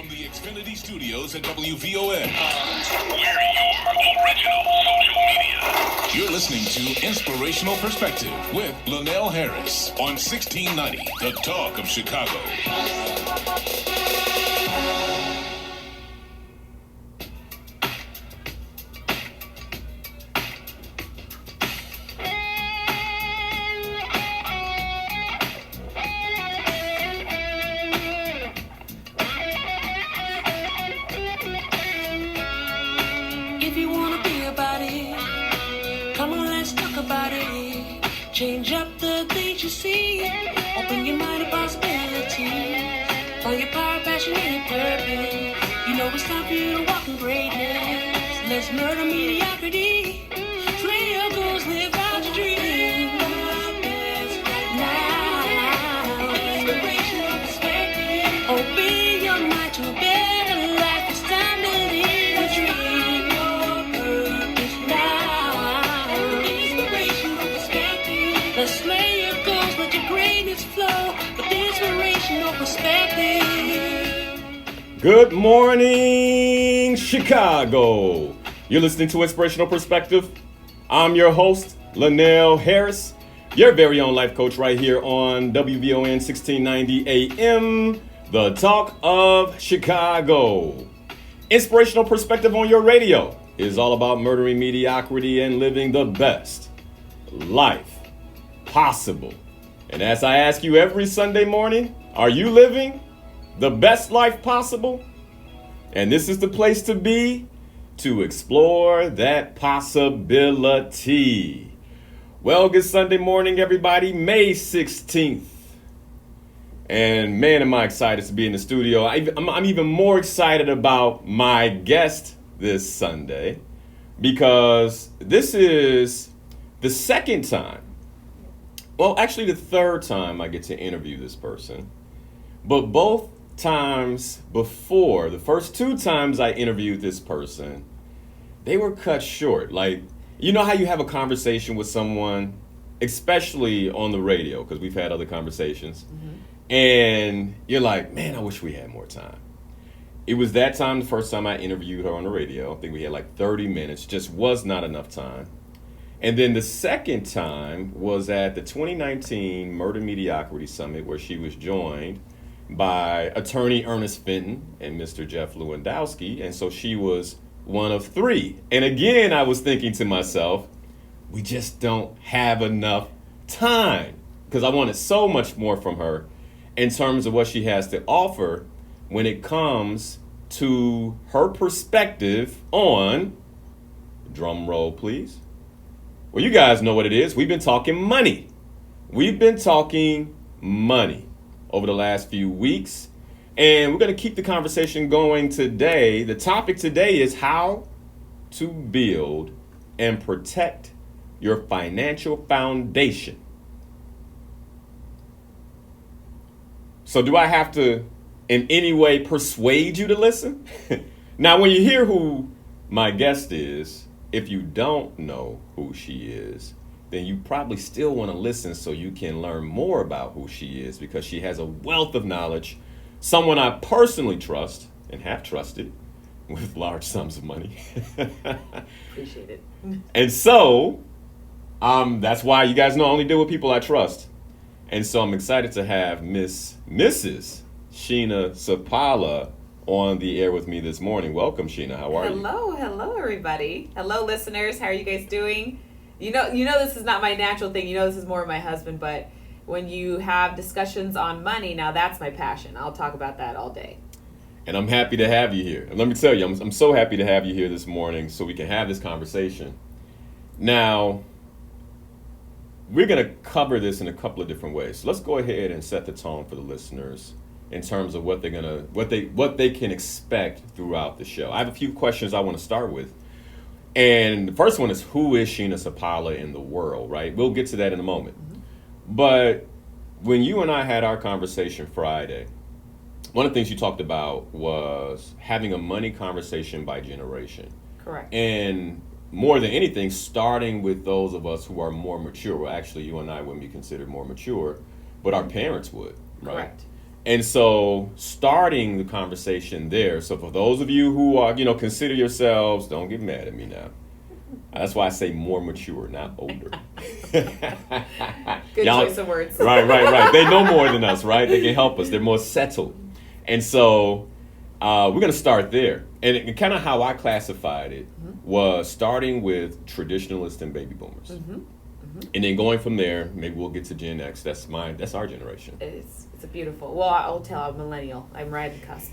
from the Xfinity Studios at WVON. We're your original social media. You're listening to Inspirational Perspective with Linnell Harris on 1690, The Talk of Chicago. Change up the things you see. Open your mind to possibility. Find your power, passion, and purpose. You know it's time for you to walk in greatness. Let's murder mediocrity. Slay your goals, live out your dreams. Now, inspirational perspective. Open your mind to a better life. It's time to live a dream. Your purpose now. Inspirational perspective. Let's slay your goals, let your greatness flow with inspirational perspective. Good morning, Chicago. You're listening to Inspirational Perspective. I'm your host, Linnell Harris, your very own life coach right here on WVON 1690 AM, The Talk of Chicago. Inspirational Perspective on your radio is all about murdering mediocrity and living the best life possible. And as I ask you every Sunday morning, are you living the best life possible? And this is the place to be to explore that possibility. Well, good Sunday morning, everybody. May 16th. And man, am I excited to be in the studio. I'm even more excited about my guest this Sunday because this is the second time. Well, actually the third time I get to interview this person. But both times before, the first two times I interviewed this person, they were cut short. Like, you know how you have a conversation with someone, especially on the radio, because we've had other conversations, and you're like, man, I wish we had more time. It was that time, the first time I interviewed her on the radio. I think we had like 30 minutes, just was not enough time. And then the second time was at the 2019 Murder Mediocrity Summit, where she was joined by attorney Ernest Fenton and Mr. Jeff Lewandowski. And so she was one of three. And again, I was thinking to myself, we just don't have enough time, because I wanted so much more from her in terms of what she has to offer when it comes to her perspective on, drum roll please. Well, you guys know what it is. We've been talking money. We've been talking money over the last few weeks, and we're going to keep the conversation going today. The topic today is how to build and protect your financial foundation. So do I have to in any way persuade you to listen? Now, when you hear who my guest is, if you don't know who she is, then you probably still want to listen so you can learn more about who she is, because she has a wealth of knowledge, someone I personally trust and have trusted with large sums of money. Appreciate it. And so, that's why you guys know I only deal with people I trust. And so I'm excited to have Mrs. Sheena Sapaula on the air with me this morning. Welcome, Sheena. How are you? Hello, everybody. Hello, listeners. How are you guys doing? You know, this is not my natural thing. You know, this is more of my husband. But when you have discussions on money, now that's my passion. I'll talk about that all day. And I'm happy to have you here. And let me tell you, I'm so happy to have you here this morning so we can have this conversation. Now, we're going to cover this in a couple of different ways. So let's go ahead and set the tone for the listeners in terms of what they can expect throughout the show. I have a few questions I want to start with. And the first one is, who is Sheena Sapaula in the world, right? We'll get to that in a moment. But when you and I had our conversation Friday, one of the things you talked about was having a money conversation by generation. Correct. And more than anything, starting with those of us who are more mature. Well, actually, you and I wouldn't be considered more mature, but our parents would, right? Correct. And so starting the conversation there. So for those of you who are, consider yourselves, don't get mad at me now. That's why I say more mature, not older. Good choice of words. Right. They know more than us, right? They can help us. They're more settled. And so we're going to start there. And kind of how I classified it was starting with traditionalists and baby boomers. And then going from there, maybe we'll get to Gen X. That's our generation. It's a beautiful. Well, I'll tell. I'm millennial. I'm right at the cusp.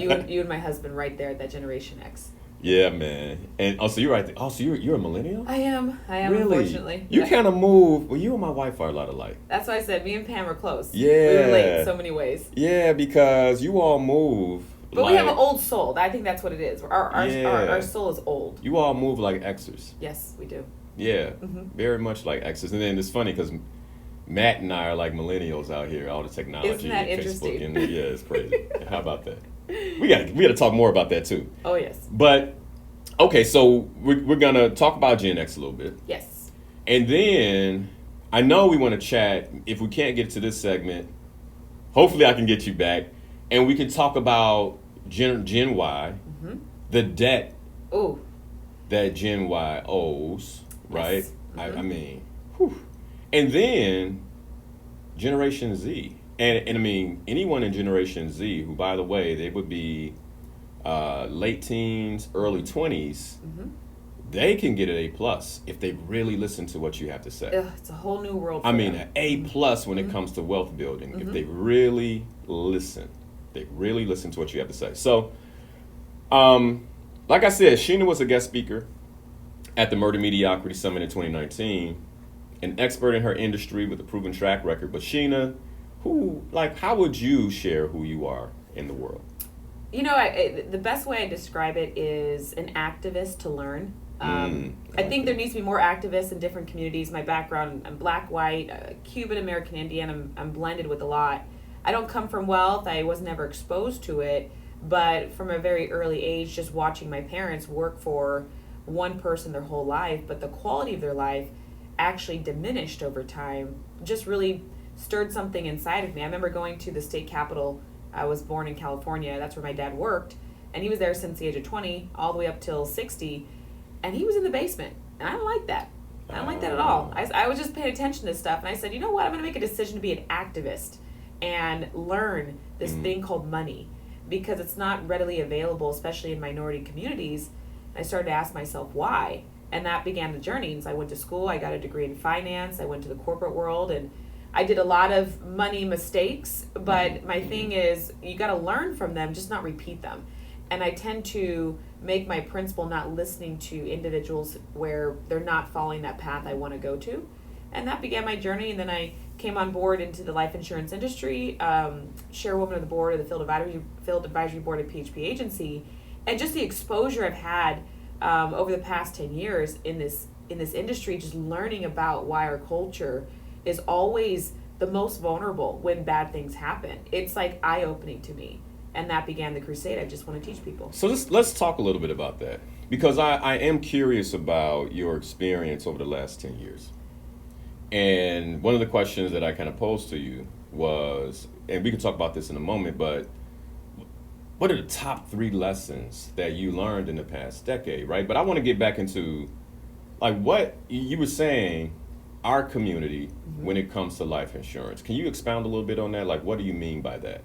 You and my husband right there at that Generation X. Yeah, man. And so you're right there. Oh, so you're a millennial? I am. Really? Unfortunately. You kind of move. Well, you and my wife are a lot alike. That's why I said me and Pam are close. Yeah. We relate in so many ways. Yeah, because you all move. But we have an old soul. I think that's what it is. Our soul is old. You all move like Xers. Yes, we do. Yeah, very much like Xers. And then it's funny because Matt and I are like millennials out here. All the technology, Isn't that and interesting? Facebook, and yeah, it's crazy. How about that? We got to talk more about that too. Oh yes. But okay, so we're gonna talk about Gen X a little bit. Yes. And then I know we want to chat. If we can't get to this segment, hopefully I can get you back, and we can talk about Gen Y, the debt Ooh. that Gen Y owes, right? Yes. I mean, whew. And then Generation Z, and I mean anyone in Generation Z who, by the way, they would be late teens, early 20s. They can get an A+ if they really listen to what you have to say. Ugh, it's a whole new world. For I mean, them. an A+ when it comes to wealth building, if they really listen. They really listen to what you have to say. So, like I said, Sheena was a guest speaker at the Murder Mediocrity Summit in 2019, an expert in her industry with a proven track record. But Sheena, how would you share who you are in the world? The best way I describe it is an activist to learn. I think there needs to be more activists in different communities. My background, I'm black, white, Cuban, American Indian. I'm blended with a lot. I don't come from wealth. I was never exposed to it. But from a very early age, just watching my parents work for one person their whole life, but the quality of their life actually diminished over time, just really stirred something inside of me. I remember going to the state capitol. I was born in California. That's where my dad worked. And he was there since the age of 20, all the way up till 60. And he was in the basement. And I don't like that. I don't like that at all. I was just paying attention to stuff. And I said, you know what? I'm going to make a decision to be an activist and learn this thing called money, because it's not readily available, especially in minority communities. I started to ask myself why. And that began the journey. And so I went to school. I got a degree in finance. I went to the corporate world. And I did a lot of money mistakes, but my thing is you got to learn from them, just not repeat them. And I tend to make my principle not listening to individuals where they're not following that path I want to go to. And that began my journey. And then I came on board into the life insurance industry, chairwoman of the board of the field advisory board at PHP agency. And just the exposure I've had over the past 10 years in this industry, just learning about why our culture is always the most vulnerable when bad things happen. It's like eye-opening to me. And that began the crusade. I just want to teach people. So let's talk a little bit about that, because I am curious about your experience over the last 10 years. And one of the questions that I kind of posed to you was, and we can talk about this in a moment, but what are the top 3 lessons that you learned in the past decade, right? But I want to get back into, like, what you were saying, our community, when it comes to life insurance. Can you expound a little bit on that? Like, what do you mean by that?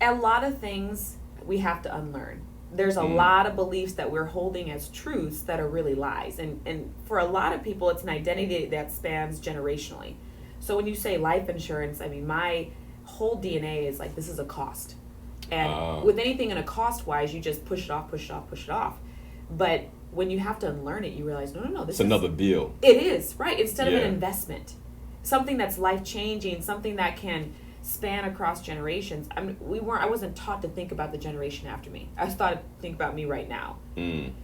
A lot of things we have to unlearn. There's a lot of beliefs that we're holding as truths that are really lies. And for a lot of people, it's an identity that spans generationally. So when you say life insurance, I mean, my whole DNA is like, this is a cost. And with anything in a cost-wise, you just push it off, push it off, push it off. But when you have to unlearn it, you realize, no, this is another bill. It is, right? Instead of an investment. Something that's life-changing, something that can span across generations. I wasn't taught to think about the generation after me. I was taught to think about me right now.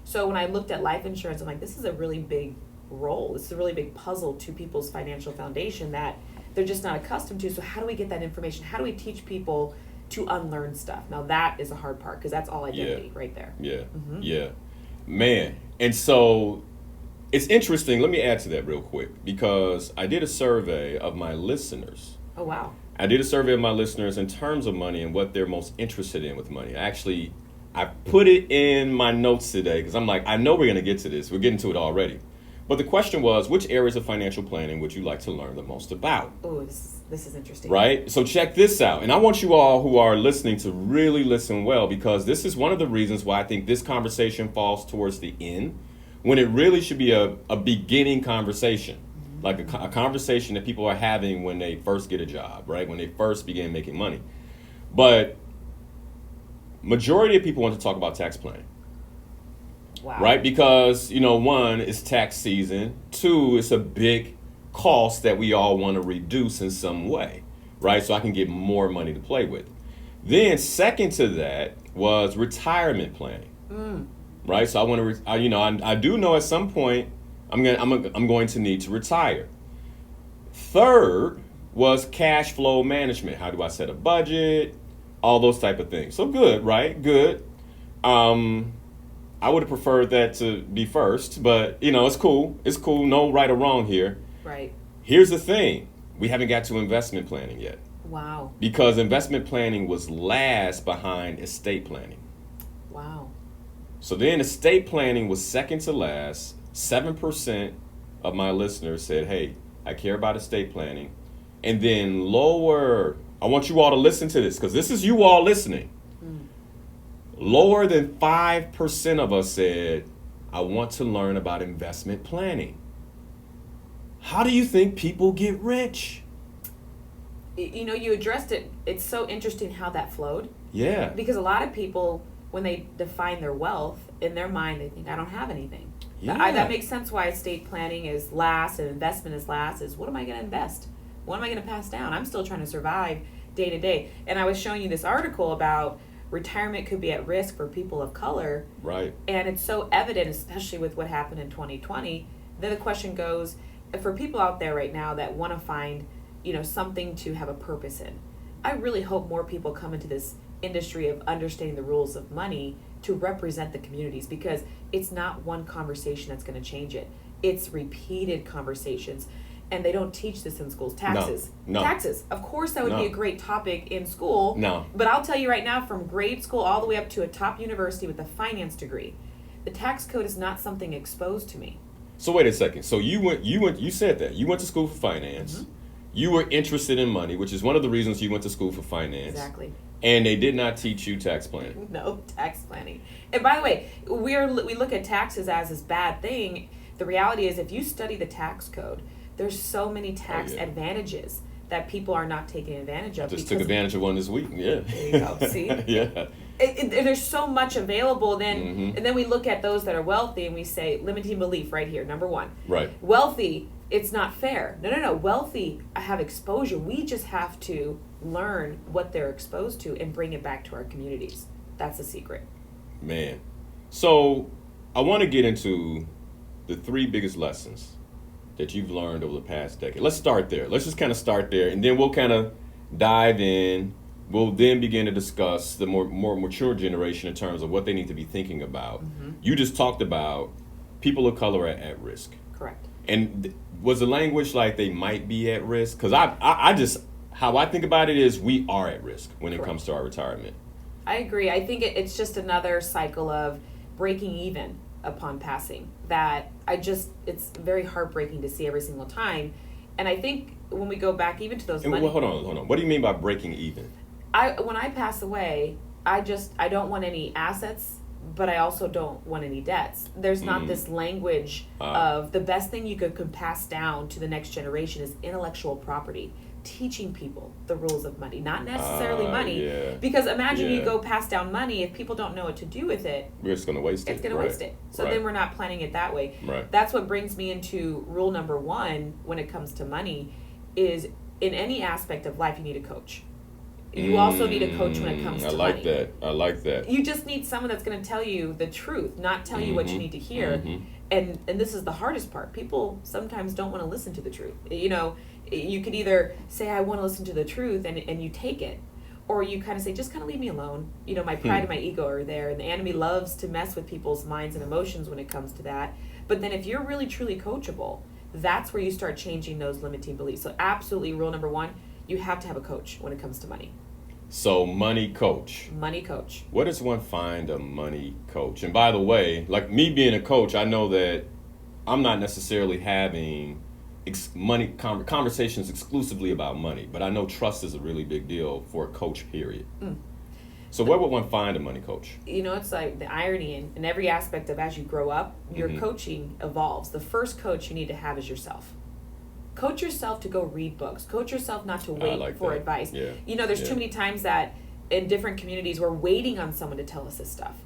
So when I looked at life insurance, I'm like, this is a really big role. This is a really big puzzle to people's financial foundation that they're just not accustomed to. So how do we get that information? How do we teach people to unlearn stuff? Now that is a hard part, because that's all identity right there. Yeah. Man. And so it's interesting. Let me add to that real quick, because I did a survey of my listeners. Oh, wow. I did a survey of my listeners in terms of money and what they're most interested in with money. I put it in my notes today because I'm like, I know we're going to get to this. We're getting to it already. But the question was, which areas of financial planning would you like to learn the most about? Oh, this is interesting. Right? So check this out. And I want you all who are listening to really listen well, because this is one of the reasons why I think this conversation falls towards the end, when it really should be a beginning conversation. Like a conversation that people are having when they first get a job, right? When they first begin making money. But majority of people want to talk about tax planning. Wow. Right? Because, one, it's tax season. Two, it's a big cost that we all want to reduce in some way, right? So I can get more money to play with. Then second to that was retirement planning, right? So I want to, I do know at some point I'm going to need to retire. Third was cash flow management. How do I set a budget? All those type of things. So good, right? Good. I would have preferred that to be first, but it's cool. It's cool. No right or wrong here. Right. Here's the thing. We haven't got to investment planning yet. Wow. Because investment planning was last behind estate planning. Wow. So then estate planning was second to last. 7% of my listeners said, hey, I care about estate planning. And then lower, I want you all to listen to this because this is you all listening. Lower than 5% of us said, I want to learn about investment planning. How do you think people get rich? You addressed it. It's so interesting how that flowed. Yeah. Because a lot of people, when they define their wealth, in their mind, they think, I don't have anything. Yeah. That makes sense why estate planning is last and investment is last, is what am I going to invest? What am I going to pass down? I'm still trying to survive day to day. And I was showing you this article about retirement could be at risk for people of color. Right. And it's so evident, especially with what happened in 2020. Then the question goes, for people out there right now that want to find, something to have a purpose in, I really hope more people come into this industry of understanding the rules of money to represent the communities, because it's not one conversation that's going to change it. It's repeated conversations. And they don't teach this in schools. Taxes. No. Taxes. Of course, that would be a great topic in school. No. But I'll tell you right now, from grade school all the way up to a top university with a finance degree, the tax code is not something exposed to me. So wait a second. So you said that. You went to school for finance. Mm-hmm. You were interested in money, which is one of the reasons you went to school for finance. Exactly. And they did not teach you tax planning. No, tax planning. And by the way, we look at taxes as this bad thing. The reality is, if you study the tax code, there's so many tax advantages that people are not taking advantage of. Just took advantage of one this week. Yeah. There you go. See? Yeah. There's so much available. Then, and then we look at those that are wealthy and we say, limiting belief right here, number one. Right. Wealthy, it's not fair. No. Wealthy have exposure. We just have to learn what they're exposed to and bring it back to our communities. That's the secret. Man. So I want to get into the 3 biggest lessons that you've learned over the past decade. Let's start there. Let's just kind of start there, and then we'll kind of dive in. We'll then begin to discuss the more mature generation in terms of what they need to be thinking about. Mm-hmm. You just talked about people of color at risk. Correct. And was the language like they might be at risk? Because I just, how I think about it is we are at risk when it comes to our retirement. I agree. I think it's just another cycle of breaking even upon passing that it's very heartbreaking to see every single time. And I think when we go back even to those money... Well, hold on. What do you mean by breaking even? When I pass away, I don't want any assets, but I also don't want any debts. There's not this language of the best thing you could pass down to the next generation is intellectual property. Teaching people the rules of money, not necessarily money. Yeah. Because imagine you go pass down money, if people don't know what to do with it, we're just going to waste it. It's going to waste it. So then we're not planning it that way. Right. That's what brings me into rule number 1 when it comes to money is in any aspect of life, you need a coach. You also need a coach when it comes to money. I like that. You just need someone that's going to tell you the truth, not tell you what you need to hear. Mm-hmm. And this is the hardest part. People sometimes don't want to listen to the truth. You could either say, I want to listen to the truth, and you take it. Or you kind of say, just kind of leave me alone. My pride and my ego are there. And the enemy loves to mess with people's minds and emotions when it comes to that. But then if you're really, truly coachable, that's where you start changing those limiting beliefs. So absolutely, rule number 1, you have to have a coach when it comes to money. So money coach. Money coach. Where does one find a money coach? And by the way, like me being a coach, I know that I'm not necessarily having conversations exclusively about money, but I know trust is a really big deal for a coach, period. So where would one find a money coach? You know, it's like the irony in every aspect of as you grow up, your coaching evolves. The first coach you need to have is yourself. Coach yourself to go read books. Coach yourself not to wait for advice. Yeah. You know, there's too many times that in different communities we're waiting on someone to tell us this stuff.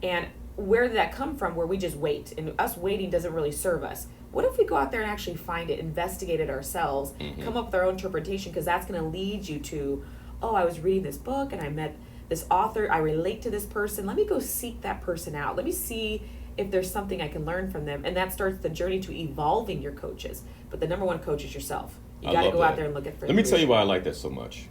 And where did that come from? Where we just wait. And us waiting doesn't really serve us. What if we go out there and actually find it, investigate it ourselves, come up with our own interpretation, because that's going to lead you to, oh, I was reading this book and I met this author, I relate to this person. Let me go seek that person out. Let me see if there's something I can learn from them. And that starts the journey to evolving your coaches. But the number one coach is yourself. You got to go out there and look at. Let me tell you why I like that so much.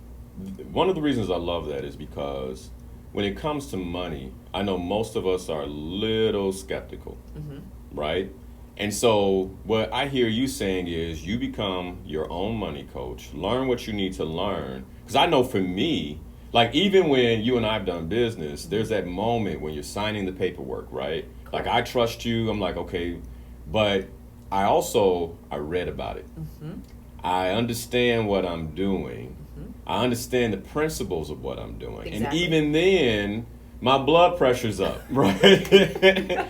One of the reasons I love that is because when it comes to money, I know most of us are a little skeptical, right? And so what I hear you saying is you become your own money coach, learn what you need to learn. Because I know for me, like even when you and I have done business, there's that moment when you're signing the paperwork, right? Like I trust you, I'm like, okay, but I read about it. I understand what I'm doing. I understand the principles of what I'm doing. Exactly. And even then, my blood pressure's up, right?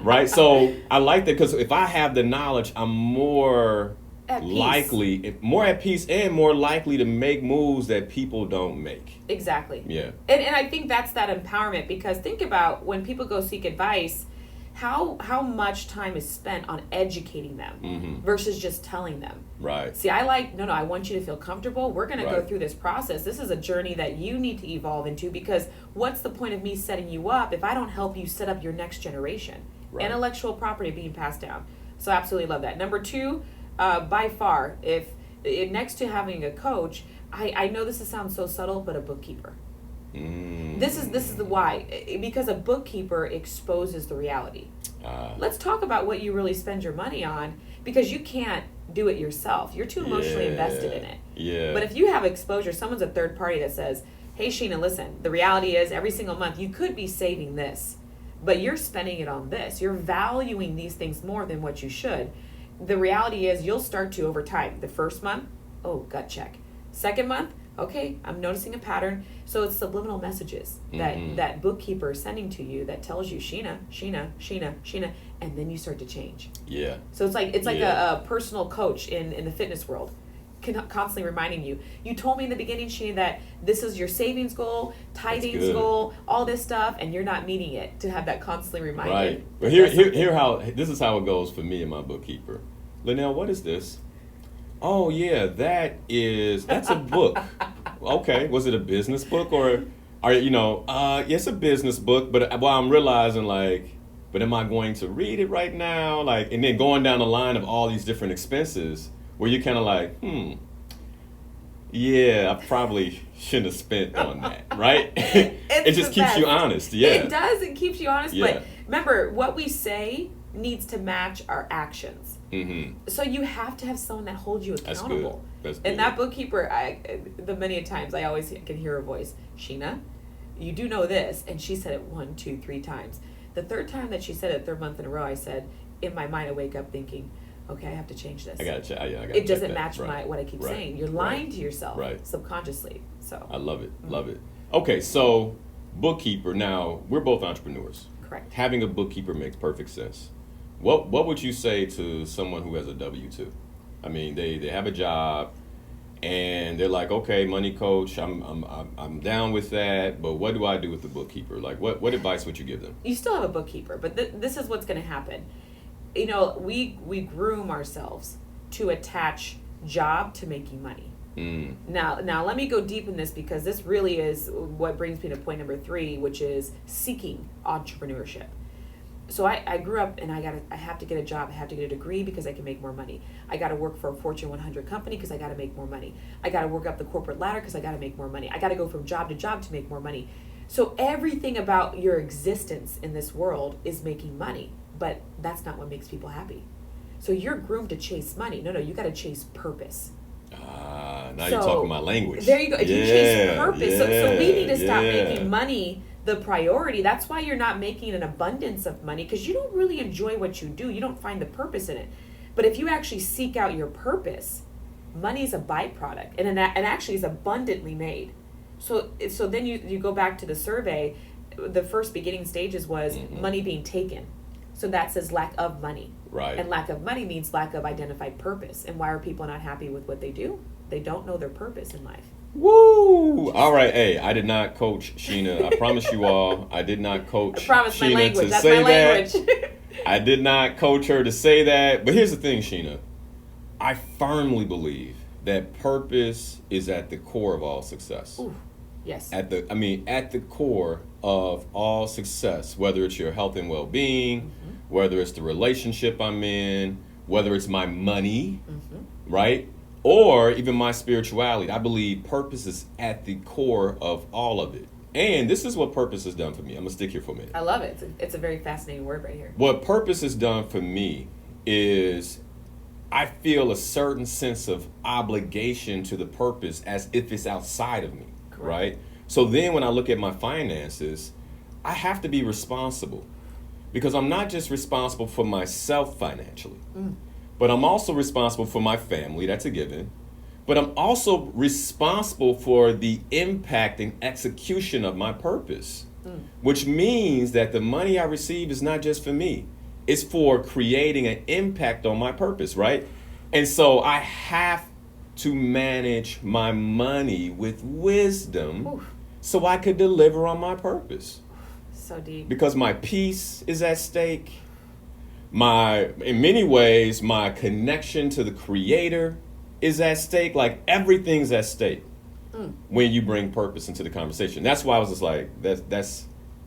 Right? So I like that because if I have the knowledge, I'm more likely, more at peace and more likely to make moves that people don't make. Exactly. Yeah. And I think that's that empowerment, because think about when people go seek advice, how much time is spent on educating them versus just telling them. Right. See, I want you to feel comfortable. We're going to go through this process. This is a journey that you need to evolve into, because what's the point of me setting you up if I don't help you set up your next generation? Right. Intellectual property being passed down. So absolutely love that. Number two, by far, if next to having a coach, I know this sounds so subtle, but a bookkeeper. This is the why, because a bookkeeper exposes the reality. Let's talk about what you really spend your money on, because you can't do it yourself. You're too emotionally invested in it. Yeah. But if you have exposure, someone's a third party that says, hey Sheena, listen, the reality is every single month you could be saving this, but you're spending it on this. You're valuing these things more than what you should. The reality is you'll start to, over time, the first month, oh, gut check. Second month, okay, I'm noticing a pattern. So it's subliminal messages that bookkeeper is sending to you that tells you Sheena, and then you start to change. Yeah. So it's like a personal coach in the fitness world, constantly reminding you. You told me in the beginning, Sheena, that this is your savings goal, tithings goal, all this stuff, and you're not meeting it. To have that constantly reminded. Right. But this is how it goes for me and my bookkeeper. Linnell, what is this? Oh yeah, that's a book. Okay, was it a business book or it's a business book, but I'm realizing but am I going to read it right now? And then going down the line of all these different expenses where you're kind of yeah, I probably shouldn't have spent on that, right? It just keeps you honest. Yeah. It does, it keeps you honest, but remember, what we say needs to match our actions. So you have to have someone that holds you accountable. That's good. And that bookkeeper, the many a times I always can hear her voice, Sheena, you do know this, and she said it 1, 2, 3 times. The third time that she said it, third month in a row, I said, in my mind, I wake up thinking, okay, I have to change this. I gotta check. It doesn't match what I keep saying. You're lying to yourself subconsciously. So I love it. Love it. Okay, so bookkeeper. Now we're both entrepreneurs. Correct. Having a bookkeeper makes perfect sense. What would you say to someone who has a W-2? I mean, they have a job, and they're like, okay, money coach, I'm down with that, but what do I do with the bookkeeper? What advice would you give them? You still have a bookkeeper, but this is what's going to happen. We groom ourselves to attach job to making money. Now let me go deep in this, because this really is what brings me to point number 3, which is seeking entrepreneurship. So I grew up and I have to get a job, I have to get a degree because I can make more money. I got to work for a Fortune 100 company because I got to make more money. I got to work up the corporate ladder because I got to make more money. I got to go from job to job to make more money. So everything about your existence in this world is making money, but that's not what makes people happy. So you're groomed to chase money. No, you got to chase purpose. Now you're talking my language. There you go. If you chase purpose. So we need to stop yeah. making money the priority. That's why you're not making an abundance of money, because you don't really enjoy what you do. You don't find the purpose in it. But if you actually seek out your purpose, money is a byproduct, and actually is abundantly made. So then you go back to the survey. The first beginning stages was money being taken. So that says lack of money. Right. And lack of money means lack of identified purpose. And why are people not happy with what they do? They don't know their purpose in life. Woo! All right, hey, I did not coach Sheena. I promise you all, I did not coach I promise my Sheena language. to That's say my language. that. I did not coach her to say that. But here's the thing, Sheena. I firmly believe that purpose is at the core of all success. Ooh, yes. At the core of all success, whether it's your health and well-being, whether it's the relationship I'm in, whether it's my money, right? Or even my spirituality. I believe purpose is at the core of all of it. And this is what purpose has done for me. I'm going to stick here for a minute. I love it. It's a very fascinating word right here. What purpose has done for me is I feel a certain sense of obligation to the purpose as if it's outside of me, right? So then when I look at my finances, I have to be responsible, because I'm not just responsible for myself financially, but I'm also responsible for my family. That's a given. But I'm also responsible for the impact and execution of my purpose, which means that the money I receive is not just for me. It's for creating an impact on my purpose, right? And so I have to manage my money with wisdom so I could deliver on my purpose. So deep. Because my peace is at stake. In many ways, my connection to the Creator is at stake. Like, everything's at stake when you bring purpose into the conversation. That's why I was just like, that's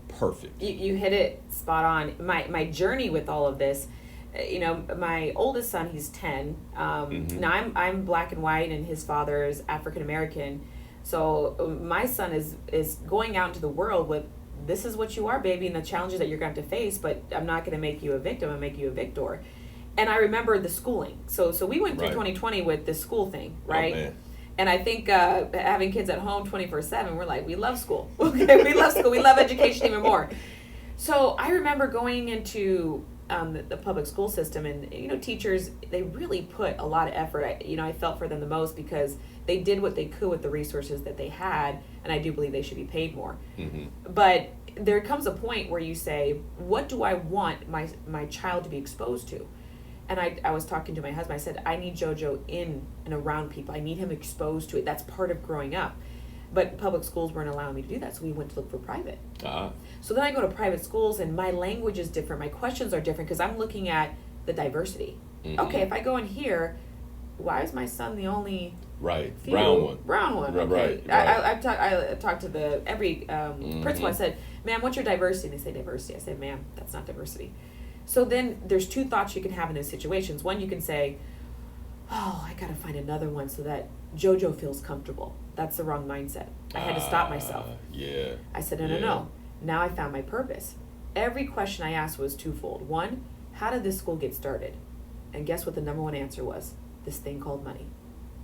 perfect. You hit it spot on. My journey with all of this, my oldest son, he's 10. Now I'm black and white, and his father is African American. So my son is going out into the world with, this is what you are, baby, and the challenges that you're going to have to face, but I'm not going to make you a victim, I'm going to make you a victor. And I remember the schooling. So we went through 2020 with this school thing, right? Oh, man. And I think having kids at home 24/7, we're like, we love school. Okay, we love school. We love education even more. So I remember going into the public school system, and teachers, they really put a lot of effort. I felt for them the most, because they did what they could with the resources that they had, and I do believe they should be paid more. But there comes a point where you say, what do I want my child to be exposed to? And I was talking to my husband. I said, I need JoJo in and around people. I need him exposed to it. That's part of growing up. But public schools weren't allowing me to do that, so we went to look for private. So then I go to private schools, and my language is different. My questions are different, because I'm looking at the diversity. Okay, if I go in here, why is my son the only brown one? Brown one. Okay. Right. I talked to every principal. I said, ma'am, what's your diversity? And they say diversity. I said, ma'am, that's not diversity. So then there's two thoughts you can have in those situations. One, you can say, oh, I got to find another one so that JoJo feels comfortable. That's the wrong mindset. I had to stop myself. Yeah. I said, no. Now I found my purpose. Every question I asked was twofold. One, how did this school get started? And guess what the number one answer was? This thing called money.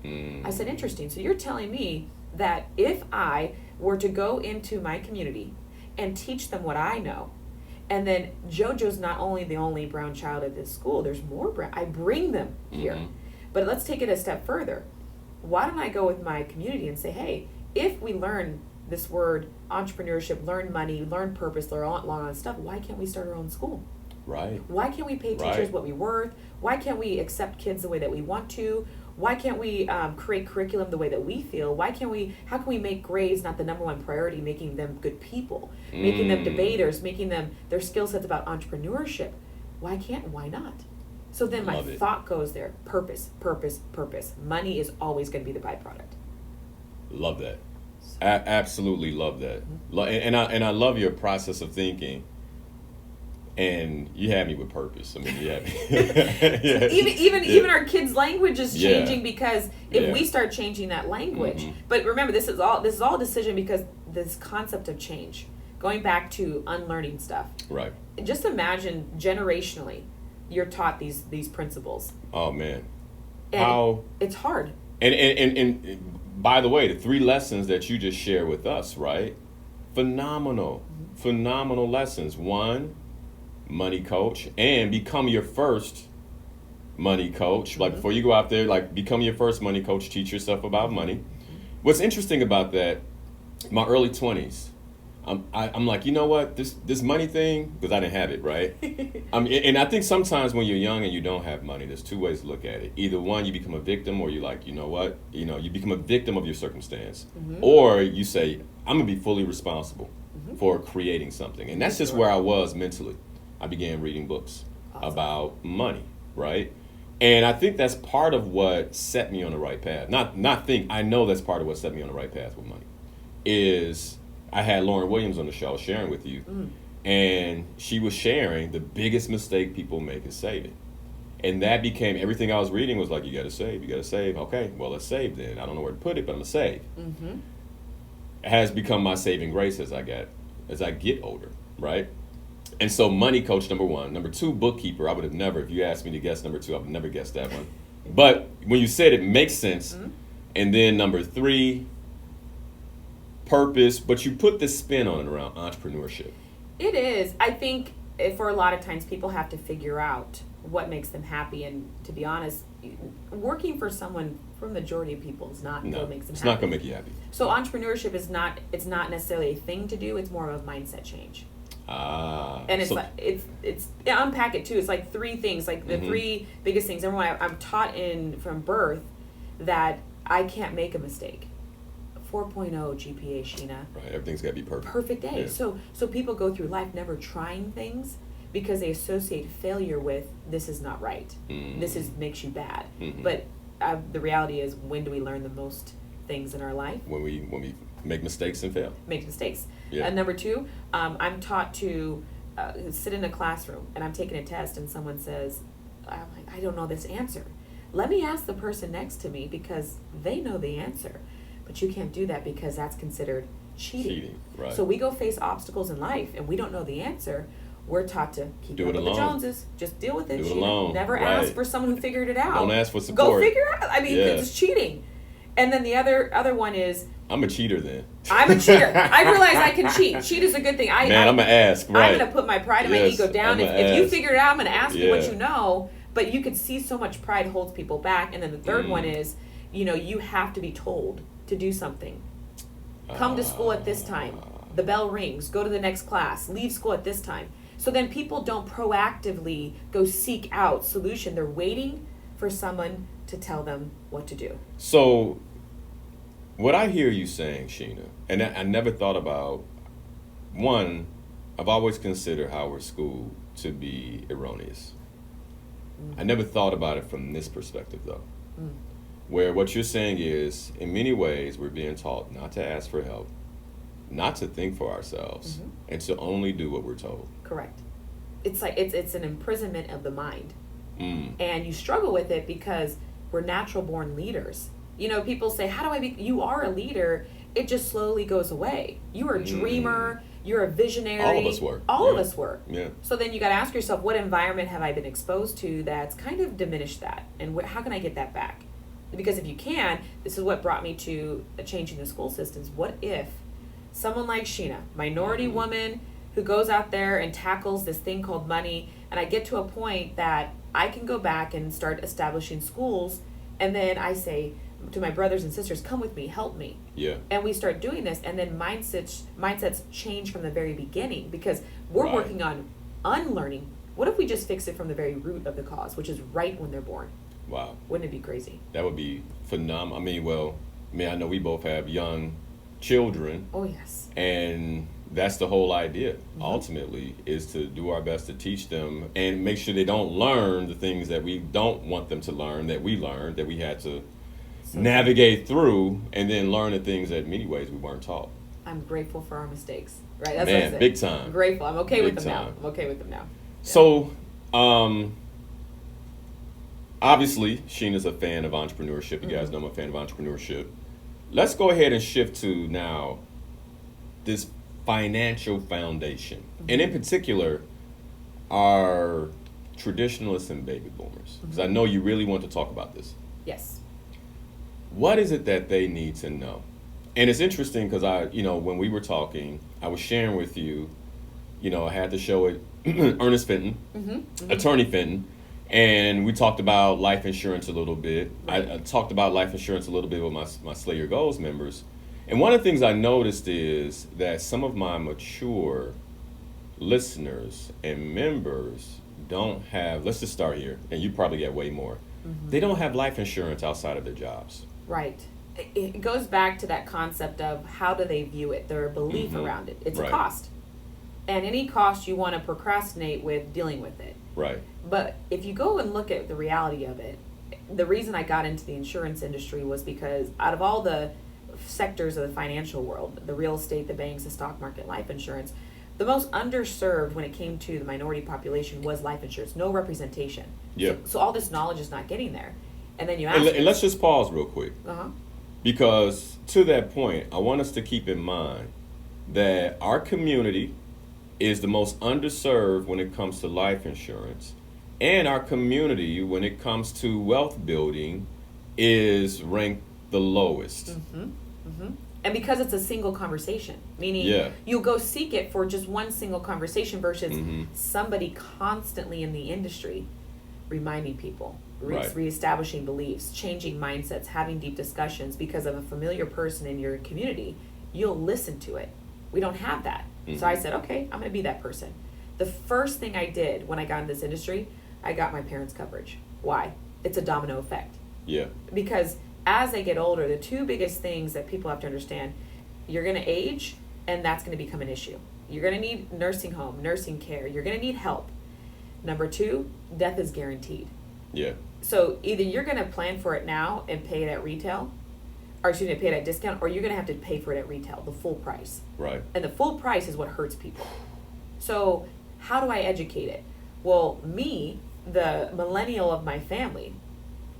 I said, interesting. So you're telling me that if I were to go into my community and teach them what I know, and then JoJo's not only the only brown child at this school, there's more brown. I bring them here. But let's take it a step further. Why don't I go with my community and say, hey, if we learn this word, entrepreneurship, learn money, learn purpose, learn all that stuff, why can't we start our own school? Right. Why can't we pay teachers what we're worth? Why can't we accept kids the way that we want to? Why can't we create curriculum the way that we feel? How can we make grades not the number one priority, making them good people, making them debaters, making them their skill sets about entrepreneurship? Why not? So then my thought goes there. Purpose. Money is always going to be the byproduct. Love that. Absolutely love that. And I love your process of thinking. And you had me with purpose. I mean, you had me. Even our kids' language is changing because if we start changing that language. But remember, this is all a decision, because this concept of change, going back to unlearning stuff. Right. Just imagine generationally, you're taught these principles. Oh man. And it's hard. And by the way, the 3 lessons that you just shared with us, right? Phenomenal lessons. 1, money coach, and become your first money coach. Like before you go out there, like become your first money coach, teach yourself about money. What's interesting about that, my early 20s, I'm like, you know what, this money thing, because I didn't have it, right? And I think sometimes when you're young and you don't have money, there's 2 ways to look at it. Either one, you become a victim, or you're like, you know what, you become a victim of your circumstance, or you say, I'm gonna be fully responsible for creating something. And that's just where I was mentally. I began reading books about money, right? And I think that's part of what set me on the right path. I know that's part of what set me on the right path with money. Is I had Lauren Williams on the show sharing with you, and she was sharing the biggest mistake people make is saving. And that became, everything I was reading was like, you gotta save. Okay, well, let's save then. I don't know where to put it, but I'm gonna save. It has become my saving grace as I get older, right? And so money coach, number 1. Number 2, bookkeeper. I would have never, if you asked me to guess number 2, I would never guess that one. But when you said it makes sense. And then number 3, purpose, but you put this spin on it around entrepreneurship. It is. I think for a lot of times people have to figure out what makes them happy, and to be honest, working for someone, for the majority of people, is not what makes them happy. It's not going to make you happy. So entrepreneurship is not necessarily a thing to do, it's more of a mindset change. And it's it's unpack it too. It's like 3 things, like the 3 biggest things. Number 1, I'm taught from birth that I can't make a mistake. 4.0 GPA, Sheena. Right, everything's got to be perfect. Perfect day. Yeah. So people go through life never trying things because they associate failure with this is not right. This makes you bad. But the reality is, when do we learn the most things in our life? When we make mistakes and fail. Make mistakes. Yeah. Number 2, I'm taught to sit in a classroom and I'm taking a test and someone says, I don't know this answer. Let me ask the person next to me because they know the answer. But you can't do that because that's considered cheating. Right. So we go face obstacles in life and we don't know the answer. We're taught to keep do up it with alone. the Joneses. Just deal with it. Do it alone. Never Right. ask for someone who figured it out. Don't ask for support. Go figure out. I mean, it's cheating. And then the other one is, I'm a cheater then. I'm a cheater. I realize I can cheat. Cheat is a good thing. I'm going to ask. Right. I'm going to put my pride and my ego down. If you figure it out, I'm going to ask you what you know. But you could see so much pride holds people back. And then the third one is, you have to be told to do something. Come to school at this time. The bell rings. Go to the next class. Leave school at this time. So then people don't proactively go seek out solution. They're waiting for someone to tell them what to do. So what I hear you saying, Sheena, and I never thought about, one, I've always considered Howard School to be erroneous. I never thought about it from this perspective, though. Where what you're saying is, in many ways, we're being taught not to ask for help, not to think for ourselves, and to only do what we're told. Correct. It's like it's an imprisonment of the mind. And you struggle with it because we're natural born leaders. People say, how do I be? You are a leader. It just slowly goes away. You are a dreamer. You're a visionary. All of us were. All of us were. Yeah. So then you got to ask yourself, what environment have I been exposed to that's kind of diminished that? And how can I get that back? Because if you can, this is what brought me to changing the school systems. What if someone like Sheena, minority woman who goes out there and tackles this thing called money, and I get to a point that I can go back and start establishing schools, and then I say to my brothers and sisters, come with me, help me. Yeah. And we start doing this, and then mindsets change from the very beginning because we're working on unlearning. What if we just fix it from the very root of the cause, which is right when they're born? Wow. Wouldn't it be crazy? That would be phenomenal. I know we both have young children. Oh, yes. And that's the whole idea, ultimately, is to do our best to teach them and make sure they don't learn the things that we don't want them to learn, that we learned, that we had to navigate through, and then learn the things that in many ways we weren't taught. I'm grateful for our mistakes. Right? That's Man, what I big time. I'm grateful. I'm okay Big with them time. now. I'm okay with them now. Yeah. So, obviously, Sheena's a fan of entrepreneurship. You guys know I'm a fan of entrepreneurship. Let's go ahead and shift to now this financial foundation. And in particular, our traditionalists and baby boomers. Because I know you really want to talk about this. Yes. what is it that they need to know? And it's interesting because when we were talking, I was sharing with you, I had to show it Ernest Fenton, Attorney Fenton, and we talked about life insurance a little bit. I talked about life insurance a little bit with my Slay Your Goals members. And one of the things I noticed is that some of my mature listeners and members don't have, let's just start here, and you probably get way more. They don't have life insurance outside of their jobs. Right. It goes back to that concept of how do they view it, their belief around it. It's a cost. And any cost you want to procrastinate with dealing with it. Right. But if you go and look at the reality of it, the reason I got into the insurance industry was because out of all the sectors of the financial world, the real estate, the banks, the stock market, life insurance, the most underserved when it came to the minority population was life insurance. No representation. Yeah. So all this knowledge is not getting there. And then you ask... And let's just pause real quick. Because to that point, I want us to keep in mind that our community is the most underserved when it comes to life insurance. And our community, when it comes to wealth building, is ranked the lowest. And because it's a single conversation, meaning you'll go seek it for just one single conversation versus somebody constantly in the industry reminding people, reestablishing beliefs, changing mindsets, having deep discussions because of a familiar person in your community, you'll listen to it. We don't have that. So I said, okay, I'm going to be that person. The first thing I did when I got in this industry, I got my parents' coverage. Why? It's a domino effect. Yeah. Because as they get older, the two biggest things that people have to understand, you're going to age, and that's going to become an issue. You're going to need nursing home, nursing care. You're going to need help. Number two, death is guaranteed. Yeah. So either you're going to plan for it now and pay it at retail, or excuse me, pay it at discount, or you're going to have to pay for it at retail, the full price. Right. And the full price is what hurts people. So how do I educate it? Well, me, the millennial of my family,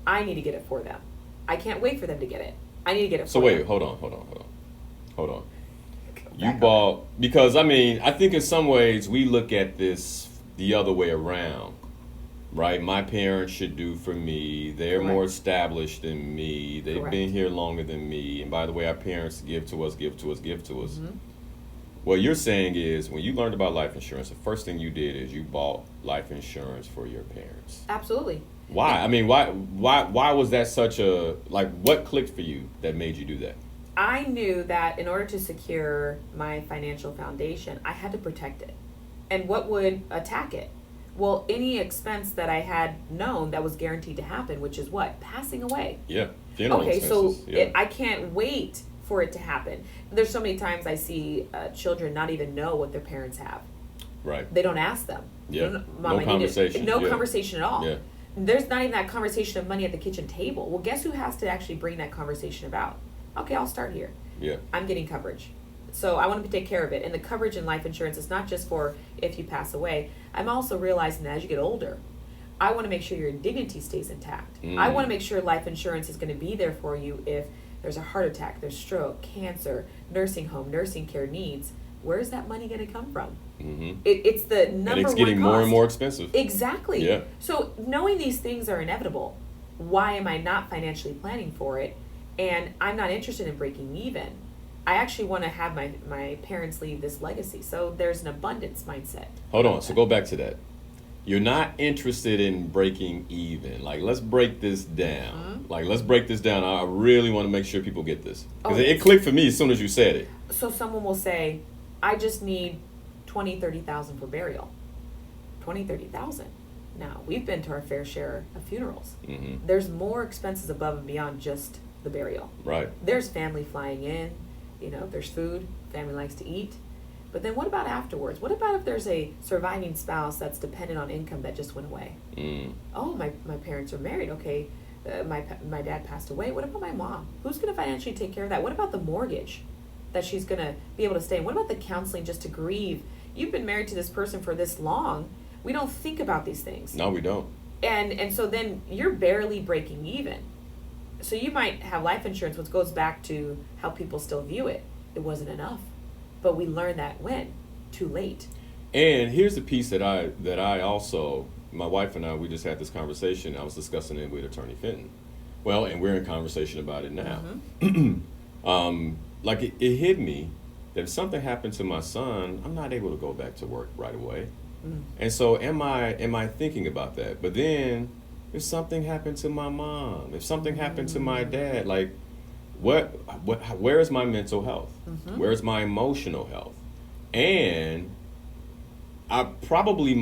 I need to get it for them. I can't wait for them to get it. I need to get it for them. So wait, hold on. You bought, because I think in some ways we look at this the other way around, right? My parents should do for me. They're more established than me. They've been here longer than me. And by the way, our parents give to us. What you're saying is when you learned about life insurance, the first thing you did is you bought life insurance for your parents. Absolutely. Why? Why was that such a, what clicked for you that made you do that? I knew that in order to secure my financial foundation, I had to protect it. And what would attack it? Well, any expense that I had known that was guaranteed to happen, which is what? Passing away. Yeah. Funeral expenses. So I can't wait for it to happen. There's so many times I see children not even know what their parents have. Right. They don't ask them. Yeah. Mom, no conversation. No conversation at all. Yeah. There's not even that conversation of money at the kitchen table. Well, guess who has to actually bring that conversation about? Okay, I'll start here. Yeah. I'm getting coverage. So I want to take care of it. And the coverage in life insurance is not just for if you pass away. I'm also realizing that as you get older, I want to make sure your dignity stays intact. I want to make sure life insurance is going to be there for you if there's a heart attack, there's stroke, cancer, nursing home, nursing care needs. Where's that money going to come from? It's the number one cost. And it's getting more and more expensive. Exactly. Yeah. So knowing these things are inevitable, why am I not financially planning for it? And I'm not interested in breaking even. I actually want to have my parents leave this legacy. So there's an abundance mindset. Hold on. So go back to that. You're not interested in breaking even. Let's break this down. Let's break this down. I really want to make sure people get this. Because it clicked for me as soon as you said it. So someone will say, I just need $20,000-$30,000 for burial. $20,000-$30,000. Now, we've been to our fair share of funerals. There's more expenses above and beyond just the burial. Right. There's family flying in. There's food. Family likes to eat. But then what about afterwards? What about if there's a surviving spouse that's dependent on income that just went away? Oh, my parents are married. Okay, my dad passed away. What about my mom? Who's going to financially take care of that? What about the mortgage that she's going to be able to stay in? What about the counseling just to grieve? You've been married to this person for this long. We don't think about these things. No, we don't. And so then you're barely breaking even. So you might have life insurance, which goes back to how people still view it. It wasn't enough. But we learned that when? Too late. And here's the piece that I also, my wife and I, we just had this conversation. I was discussing it with Attorney Fenton. Well, and we're in conversation about it now. Mm-hmm. Like it hit me that if something happened to my son, I'm not able to go back to work right away. And so am I thinking about that? But then if something happened to my mom, if something happened to my dad, like where is my mental health? Where's my emotional health? And I probably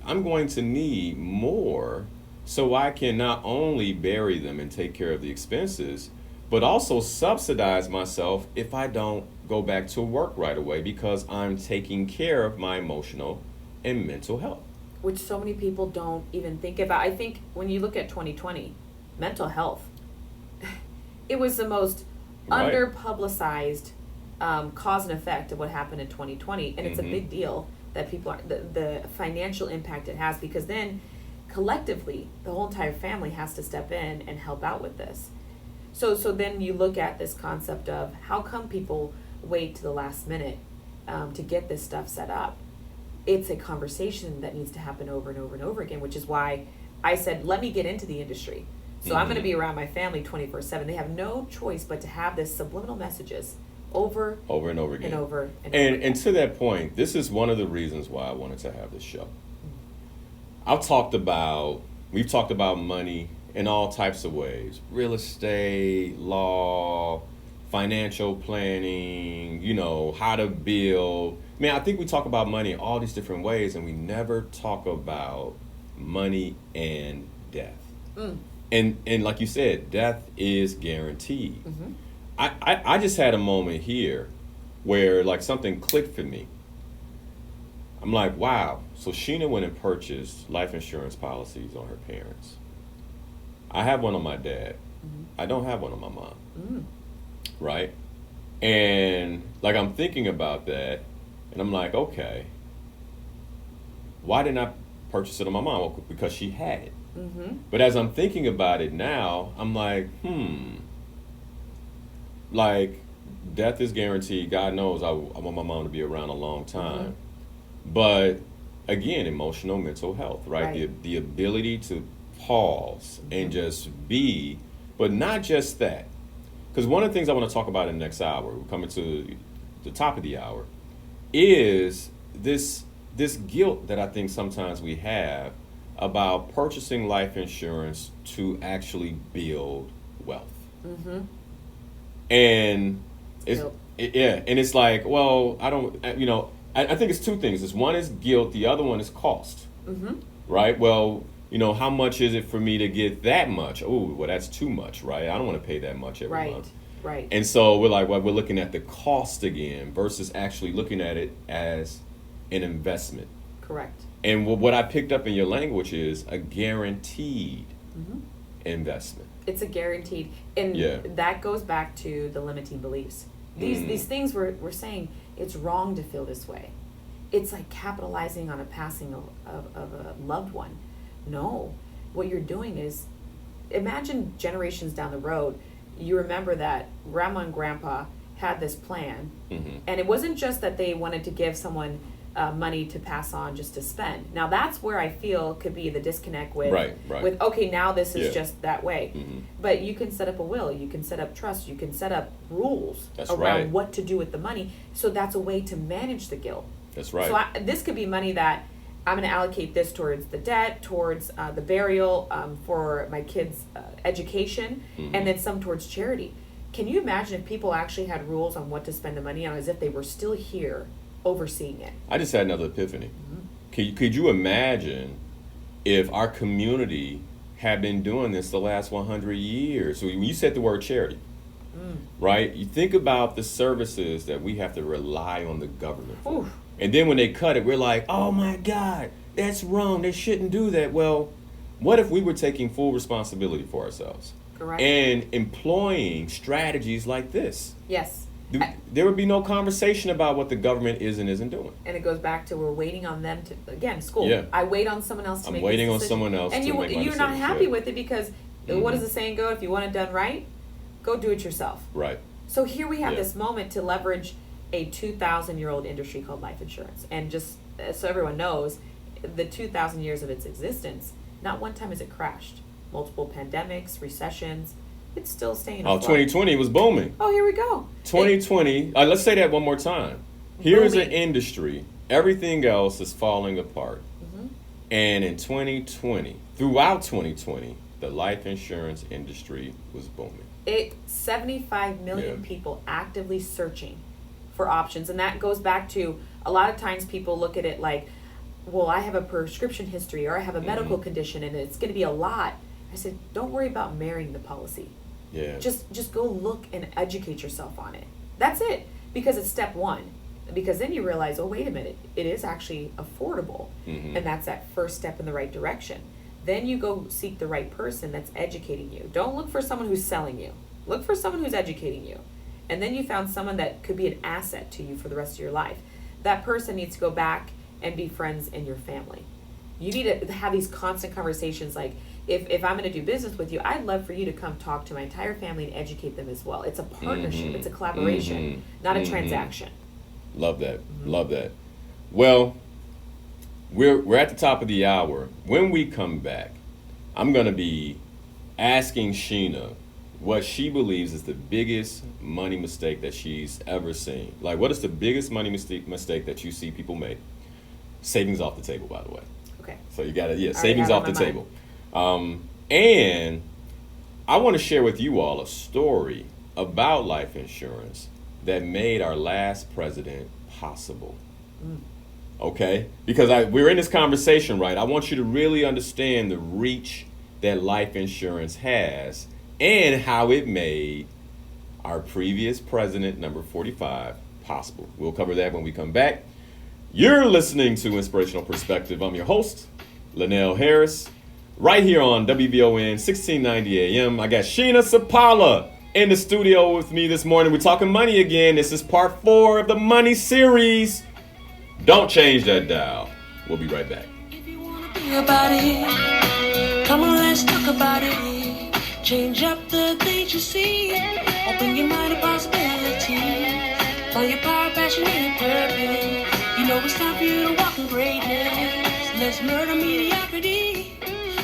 I'm going to need more so I can not only bury them and take care of the expenses, but also subsidize myself if I don't go back to work right away because I'm taking care of my emotional and mental health. Which so many people don't even think about. I think when you look at 2020, mental health, it was the most Right. under-publicized cause and effect of what happened in 2020. And it's a big deal that people are, the financial impact it has, because then collectively, the whole entire family has to step in and help out with this. So then you look at this concept of how come people wait to the last minute to get this stuff set up. It's a conversation that needs to happen over and over and over again, which is why I said, let me get into the industry. So I'm going to be around my family 24/7. They have no choice but to have this subliminal messages over and over again. and over and over And again. to that point, this is one of the reasons why I wanted to have this show. We've talked about money in all types of ways: real estate, law, financial planning, how to build. Man, I think we talk about money in all these different ways, and we never talk about money and death. And like you said, death is guaranteed. I just had a moment here where like something clicked for me. I'm like, wow. So Sheena went and purchased life insurance policies on her parents. I have one on my dad. I don't have one on my mom. Right? And like I'm thinking about that, and I'm like, okay, why didn't I purchase it on my mom? Well, because she had it. But as I'm thinking about it now, I'm like, like death is guaranteed. God knows I want my mom to be around a long time. But again, emotional, mental health, right? The ability to pause and just be, but not just that. Because one of the things I want to talk about in the next hour, we're coming to the top of the hour, is this guilt that I think sometimes we have about purchasing life insurance to actually build wealth. And it's like, well, I don't, I think it's two things. One is guilt, the other one is cost. Right? Well, how much is it for me to get that much? Oh, well, that's too much, right? I don't want to pay that much every month. Right. And so we're like, well, we're looking at the cost again versus actually looking at it as an investment. Correct. And what I picked up in your language is a guaranteed investment. It's a guaranteed, and that goes back to the limiting beliefs. These things we're saying it's wrong to feel this way. It's like capitalizing on a passing of a loved one. No, what you're doing is, imagine generations down the road, you remember that grandma and grandpa had this plan, and it wasn't just that they wanted to give someone money to pass on just to spend. Now that's where I feel could be the disconnect with, with okay, now this is just that way. But you can set up a will, you can set up trust, you can set up rules around what to do with the money. So that's a way to manage the guilt. That's right. So this could be money that I'm going to allocate this towards the debt, towards the burial, for my kids' education, and then some towards charity. Can you imagine if people actually had rules on what to spend the money on as if they were still here overseeing it? I just had another epiphany. Could you imagine if our community had been doing this the last 100 years? So when you said the word charity, right? You think about the services that we have to rely on the government for. Oof. And then when they cut it, we're like, oh my God, that's wrong. They shouldn't do that. Well, what if we were taking full responsibility for ourselves? Correct. And employing strategies like this? Yes. There would be no conversation about what the government is and isn't doing. And it goes back to we're waiting on them to, again, school. Yeah. I wait on someone else to make I'm waiting this on decision. someone else and to make my you're not decisions, happy yeah. with it because what does the saying go? If you want it done right, go do it yourself. Right. So here we have this moment to leverage a 2,000-year-old industry called life insurance. And just so everyone knows, the 2,000 years of its existence, not one time has it crashed. multiple pandemics, recessions. It's still staying Oh, afloat. 2020 was booming. Oh, here we go. 2020, let's say that one more time. Here's an Booming. industry, everything else is falling apart. Mm-hmm. And in 2020, throughout 2020, the life insurance industry was booming. 75 million Yeah. people actively searching for options, and that goes back to a lot of times people look at it like, well, I have a prescription history or I have a medical condition and it's going to be a lot. I said, don't worry about marrying the policy. Yeah. Just go look and educate yourself on it. That's it, because it's step one. Because then you realize, oh, wait a minute, it is actually affordable, and that's that first step in the right direction. Then you go seek the right person that's educating you. Don't look for someone who's selling you. Look for someone who's educating you. And then you found someone that could be an asset to you for the rest of your life. That person needs to go back and be friends in your family. You need to have these constant conversations like, if I'm going to do business with you, I'd love for you to come talk to my entire family and educate them as well. It's a partnership. It's a collaboration, not a transaction. Love that. Love that. Well, we're at the top of the hour. When we come back, I'm going to be asking Sheena what she believes is the biggest money mistake that she's ever seen. Like, what is the biggest money mistake that you see people make? Savings off the table, by the way. Okay. So you got to, Already savings have off it the on my table. And I want to share with you all a story about life insurance that made our last president possible. Okay? Because we're in this conversation, right? I want you to really understand the reach that life insurance has and how it made our previous president, number 45, possible. We'll cover that when we come back. You're listening to Inspirational Perspective. I'm your host, Linnell Harris, right here on WVON 1690 AM. I got Sheena Sapaula in the studio with me this morning. We're talking money again. This is part 4 of the money series. Don't change that dial. We'll be right back. If you wanna be about it, come on, let's talk about it. Change up the things you see. Open your mind to possibilities. Find your power, passion, and purpose. You know it's time for you to walk in greatness. Let's murder mediocrity.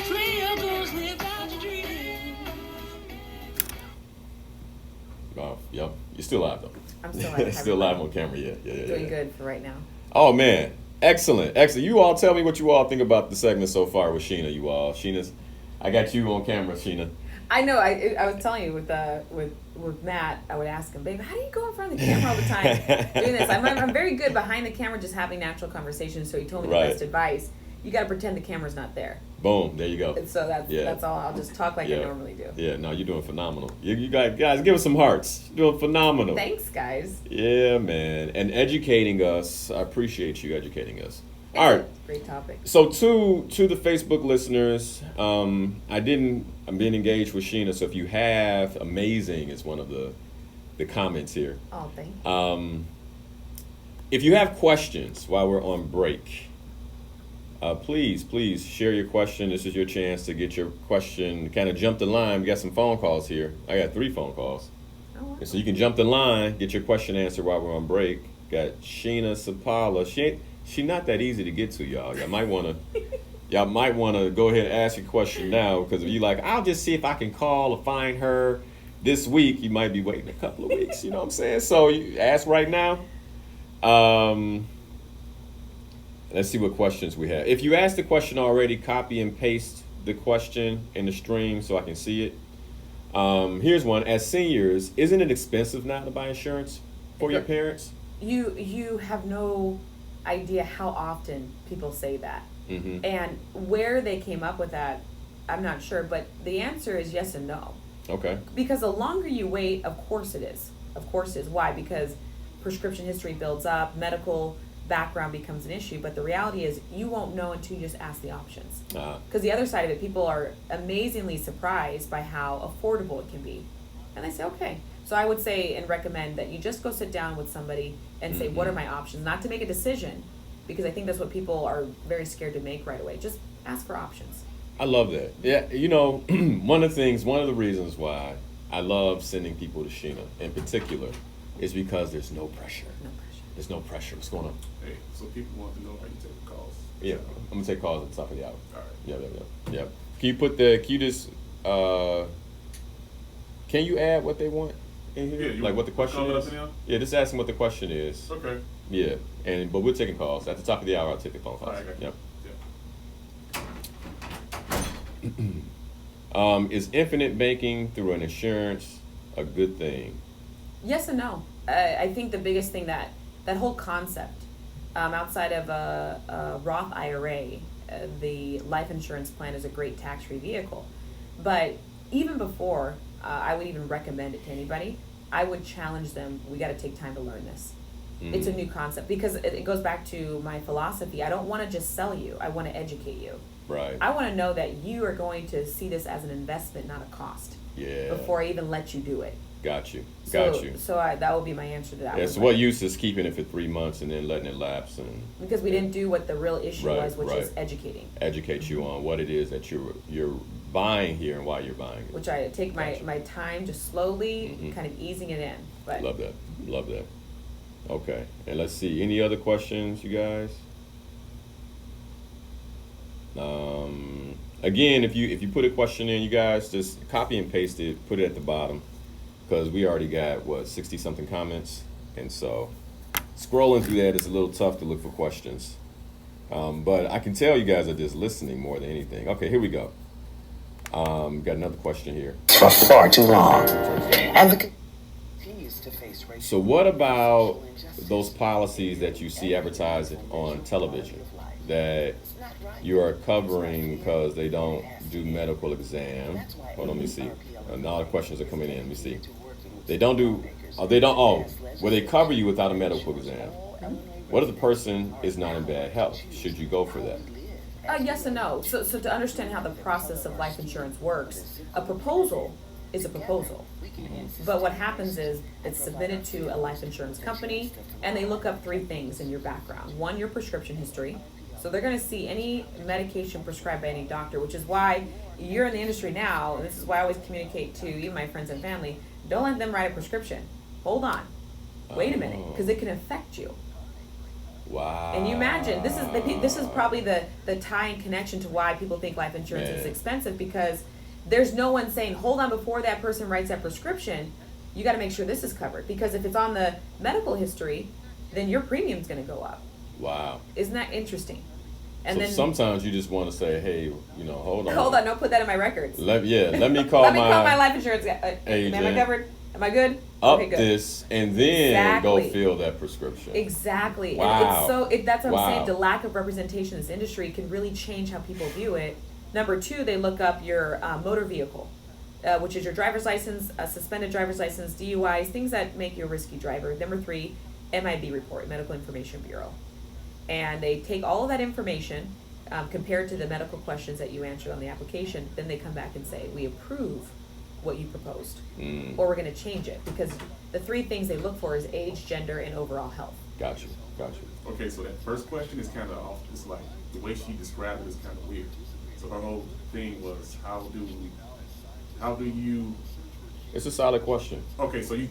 Slay your goals, live out your dreams. Oh, yep. You're still live, though. I'm still live. Still live on camera, yeah. Doing good for right now. Oh, man. Excellent. You all tell me what you all think about the segment so far with Sheena, you all. I got you on camera, Sheena. I know. I was telling you with Matt, I would ask him, babe, how do you go in front of the camera all the time doing this? I'm very good behind the camera, just having natural conversations. So he told me the best advice. You got to pretend the camera's not there. Boom. There you go. And so that's all. I'll just talk like I normally do. Yeah. No, you're doing phenomenal. You guys, give us some hearts. You're doing phenomenal. Thanks, guys. Yeah, man. And educating us. I appreciate you educating us. It's all right. a great topic. So to the Facebook listeners, I'm being engaged with Sheena. So if you have, amazing is one of the comments here. Oh, thank you. If you have questions while we're on break, please share your question. This is your chance to get your question, kind of jump the line. We got some phone calls here. I got 3 phone calls. Oh, wow. And so you can jump the line, get your question answered while we're on break. Got Sheena Sapaula. She's not that easy to get to, y'all. Y'all might want to go ahead and ask your question now, because if you like, I'll just see if I can call or find her this week, you might be waiting a couple of weeks. You know what I'm saying? So you ask right now. Let's see what questions we have. If you asked the question already, copy and paste the question in the stream so I can see it. Here's one. As seniors, isn't it expensive now to buy insurance for your parents? You have no idea how often people say that. Mm-hmm. And where they came up with that, I'm not sure. But the answer is yes and no. Okay. Because the longer you wait, of course it is. Of course it is. Why? Because prescription history builds up, medical background becomes an issue, but the reality is you won't know until you just ask the options. Because the other side of it, people are amazingly surprised by how affordable it can be. And they say, okay. So I would say and recommend that you just go sit down with somebody and say, what are my options? Not to make a decision, because I think that's what people are very scared to make right away. Just ask for options. I love that. Yeah, you know, one of the reasons why I love sending people to Sheena in particular is because there's no pressure. No pressure. There's no pressure. What's going on? Hey, so people want to know how you take calls. Yeah, I'm gonna take calls at the top of the hour. All right. Yeah. Can you just can you add what they want in here? Yeah, Like what the question call it is? up now? Yeah, just ask them what the question is. Okay. Yeah, but we're taking calls. At the top of the hour, I'll take the phone calls. All right, I got you. Yep. Is infinite banking through an insurance a good thing? Yes and no. I think the biggest thing that whole concept, outside of a Roth IRA, the life insurance plan is a great tax-free vehicle. But even before I would even recommend it to anybody, I would challenge them, we got to take time to learn this. It's a new concept because it goes back to my philosophy. I don't want to just sell you. I want to educate you. Right. I want to know that you are going to see this as an investment, not a cost. Yeah. Before I even let you do it. Got you. So that would be my answer to that. Yeah, so what use is keeping it for 3 months and then letting it lapse because we didn't do what the real issue was, which is educating. Educate you on what it is that you're buying here and why you're buying it. Which I take my time just slowly kind of easing it in. But Love that. Okay. And let's see. Any other questions, you guys? Again, if you put a question in, you guys just copy and paste it, put it at the bottom, because we already got 60 something comments, and so scrolling through that is a little tough to look for questions. But I can tell you guys are just listening more than anything. Okay, here we go. Got another question here. For far too long. And the continues to face racial. So what about those policies that you see advertised on television that you are covering because they don't do medical exam? Hold on, let me see. Now the questions are coming in. Let me see. They don't do. Well, they cover you without a medical exam. What if the person is not in bad health? Should you go for that? Yes and no. So to understand how the process of life insurance works, a proposal is a proposal. But what happens is it's submitted to a life insurance company, and they look up 3 things in your background. 1, your prescription history. So they're going to see any medication prescribed by any doctor, which is why you're in the industry now, and this is why I always communicate to even my friends and family, don't let them write a prescription. Hold on. Wait a minute, because it can affect you. Wow. And you imagine, this is probably the tie and connection to why people think life insurance is expensive, because there's no one saying, hold on, before that person writes that prescription, you got to make sure this is covered. Because if it's on the medical history, then your premium's going to go up. Wow. Isn't that interesting? And so then sometimes you just want to say, hey, hold on. Hold on, don't put that in my records. Let me call Let me call my life insurance guy. agent. Am I covered? Am I good? Up Okay, good. this and then go fill that prescription. Exactly. Wow. And that's what I'm saying. Wow. The lack of representation in this industry can really change how people view it. Number 2, they look up your motor vehicle, which is your driver's license, a suspended driver's license, DUIs, things that make you a risky driver. Number 3, MIB report, Medical Information Bureau. And they take all of that information, compared to the medical questions that you answered on the application, then they come back and say, we approve what you proposed, or we're going to change it, because the 3 things they look for is age, gender, and overall health. Got you. Okay, so that first question is kind of off. It's like the way she described it is kind of weird. So her whole thing was, how do you? It's a solid question. Okay, so you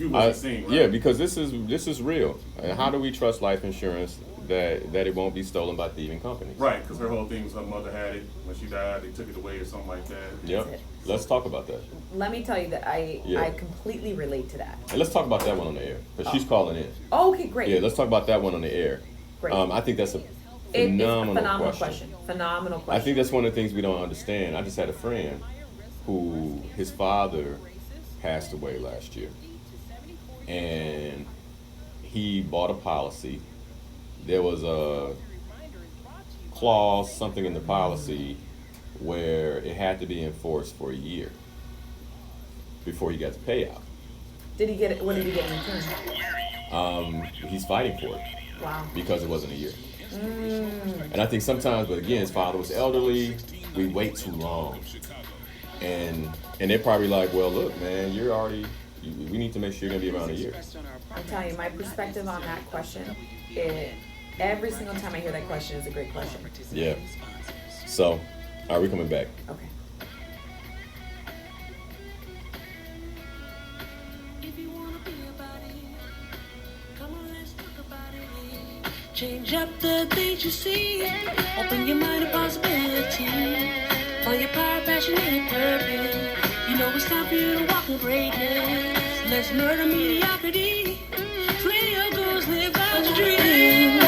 what you're saying, right? Yeah, because this is real. And how do we trust life insurance that it won't be stolen by thieving companies? Right, because her whole thing was her mother had it when she died. They took it away or something like that. Yep. Let's talk about that. Let me tell you that I completely relate to that. And let's talk about that one on the air, because she's calling in. Oh, okay, great. Yeah, let's talk about that one on the air. Great. I think that's a It's phenomenal question. Phenomenal question. I think that's one of the things we don't understand. I just had a friend who his father passed away last year, and he bought a policy. There was a clause, something in the policy, where it had to be enforced for a year before he got the payout. Did he get it? What did he get in return? He's fighting for it Wow. because it wasn't a year. And I think sometimes, but again, his father was elderly. We wait too long, and they're probably like, well, look, man, we need to make sure you're gonna be around a year. I'm telling you, my perspective on that question, every single time I hear that question, is a great question. Yeah. So, are we coming back? Okay. If you wanna be about it, come on, let's talk about Change up the things you see. Open your mind to possibility. Find your power, passion, and purpose. You know it's time for you to walk in greatness. Let's murder mediocrity. Slay your goals, live out your dreams.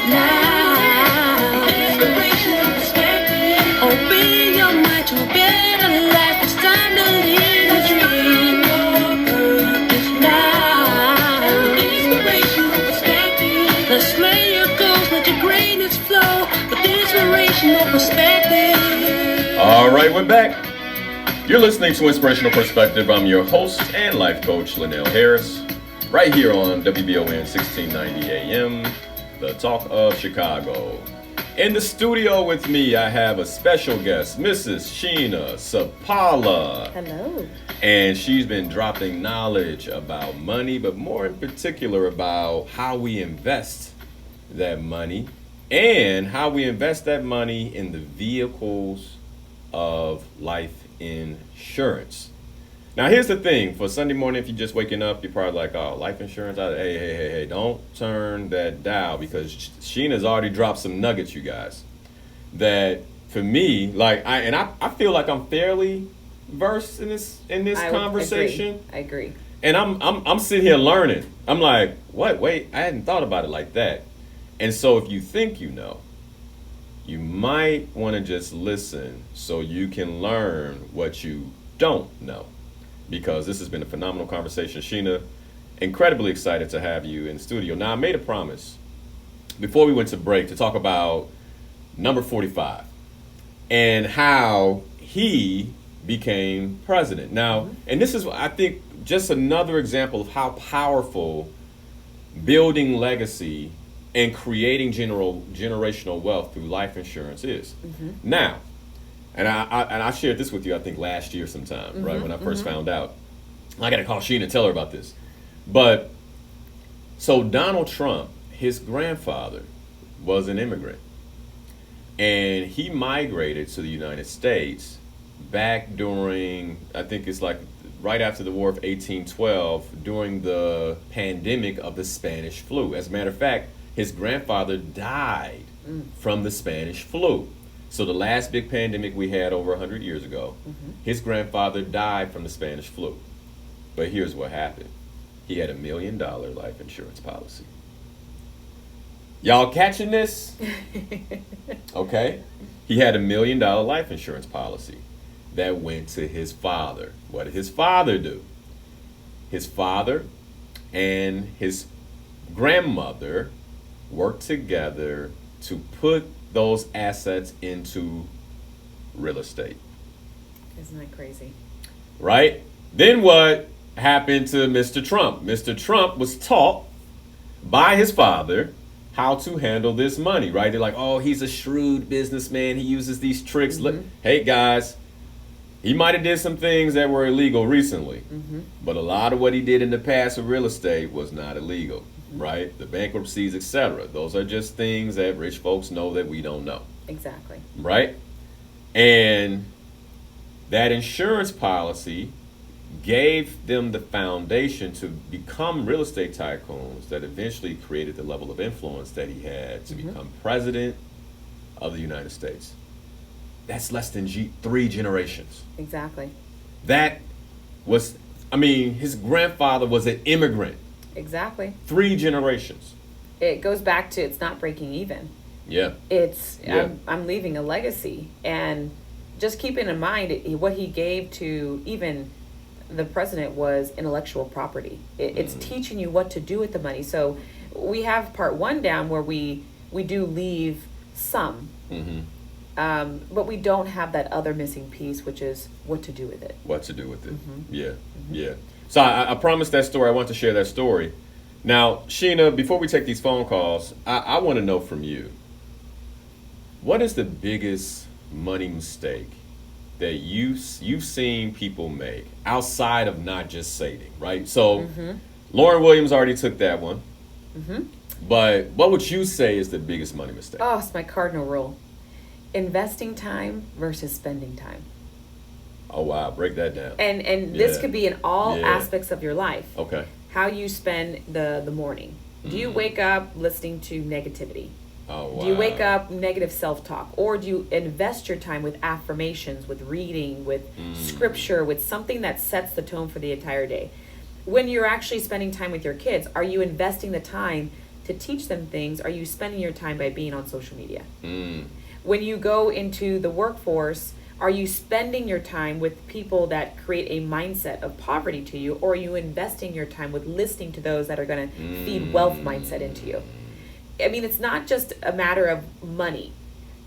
Now, inspirational perspective. Open your mind to a better life. It's time to live a dream. Your purpose now. Inspirational perspective. Let's slay your goals, let your greatness flow with inspirational perspective. All right, we're back. You're listening to Inspirational Perspective. I'm your host and life coach, Linnell Harris, right here on WBON 1690 AM, the talk of Chicago. In the studio with me, I have a special guest, Mrs. Sheena Sapaula. Hello. And she's been dropping knowledge about money, but more in particular about how we invest that money and how we invest that money in the vehicles of life insurance. Now, here's the thing. For Sunday morning, if you're just waking up, you're probably like, oh, life insurance? Hey, don't turn that dial, because Sheena's already dropped some nuggets, you guys, that for me, like, I feel like I'm fairly versed in this conversation. I agree. And I'm sitting here learning. I'm like, what? Wait, I hadn't thought about it like that. And so if you think you know, you might want to just listen so you can learn what you don't know, because this has been a phenomenal conversation. Sheena, incredibly excited to have you in the studio. Now, I made a promise before we went to break to talk about number 45 and how he became president. Now, and this is, I think, just another example of how powerful building legacy and creating generational wealth through life insurance is. Now, and I shared this with you, I think, last year sometime, right, when I first found out. I got to call Sheena and tell her about this. But, so Donald Trump, his grandfather was an immigrant. And he migrated to the United States back during, I think it's like right after the War of 1812, during the pandemic of the Spanish flu. As a matter of fact, his grandfather died from the Spanish flu. So the last big pandemic we had over 100 years ago, his grandfather died from the Spanish flu. But here's what happened. He had $1 million life insurance policy. Y'all catching this? Okay. He had $1 million life insurance policy that went to his father. What did his father do? His father and his grandmother worked together to put those assets into real estate. Isn't that crazy? Right? Then what happened to Mr. Trump? Mr. Trump was taught by his father how to handle this money, right? They're like, oh, he's a shrewd businessman. He uses these tricks. Hey, guys, he might have did some things that were illegal recently, but a lot of what he did in the past with real estate was not illegal. Right? The bankruptcies, etc. Those are just things that rich folks know that we don't know. Exactly. Right? And that insurance policy gave them the foundation to become real estate tycoons that eventually created the level of influence that he had to become president of the United States. That's less than 3 generations. Exactly. That was, his grandfather was an immigrant. Exactly. 3 generations. It goes back to, it's not breaking even. Yeah. It's, Yeah. I'm leaving a legacy. And just keeping in mind, what he gave to even the president was intellectual property. It's teaching you what to do with the money. So we have part 1 down where we do leave some. But we don't have that other missing piece, which is what to do with it. What to do with it. Yeah. So I promised that story. I want to share that story. Now, Sheena, before we take these phone calls, I want to know from you, what is the biggest money mistake that you've seen people make outside of not just saving, right? So Lauren Williams already took that one. But what would you say is the biggest money mistake? Oh, it's my cardinal rule. Investing time versus spending time. Oh, wow. Break that down. And this could be in all aspects of your life. Okay. How you spend the morning, Do you wake up listening to negativity? Oh, wow. Do you wake up negative self-talk? Or do you invest your time with affirmations, with reading, with scripture, with something that sets the tone for the entire day? When you're actually spending time with your kids, are you investing the time to teach them things? Are you spending your time by being on social media? When you go into the workforce, are you spending your time with people that create a mindset of poverty to you, or are you investing your time with listening to those that are going to feed wealth mindset into you? I mean, it's not just a matter of money.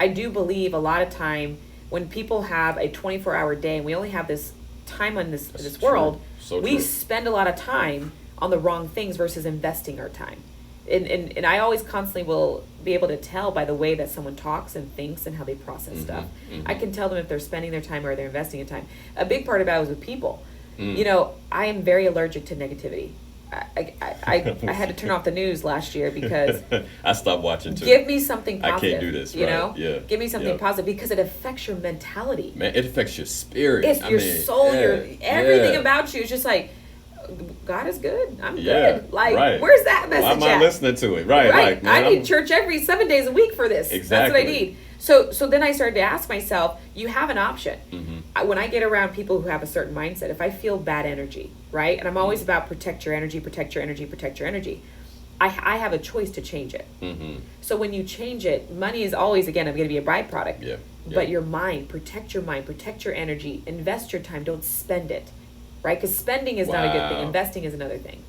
I do believe a lot of time when people have a 24-hour day and we only have this time on this world, we spend a lot of time on the wrong things versus investing our time. And I always constantly will be able to tell by the way that someone talks and thinks and how they process stuff. I can tell them if they're spending their time or they're investing their time. A big part about it is with people. You know, I am very allergic to negativity. I had to turn off the news last year because I stopped watching too. Give me something positive. I can't do this. You right? know, Yeah. Give me something positive because it affects your mentality. Man, it affects your spirit. It's your soul. Your everything about you is just like, God is good. I'm good. Like, where's that message at? Why am I listening to it? Right. Like, man, I need church every 7 days a week for this. Exactly. That's what I need. So then I started to ask myself, you have an option. When I get around people who have a certain mindset, if I feel bad energy, right? And I'm always about protect your energy, protect your energy, protect your energy. I have a choice to change it. So when you change it, money is always, again, I'm going to be a byproduct. But your mind, protect your energy, invest your time, don't spend it. Right? Because spending is not a good thing. Investing is another thing.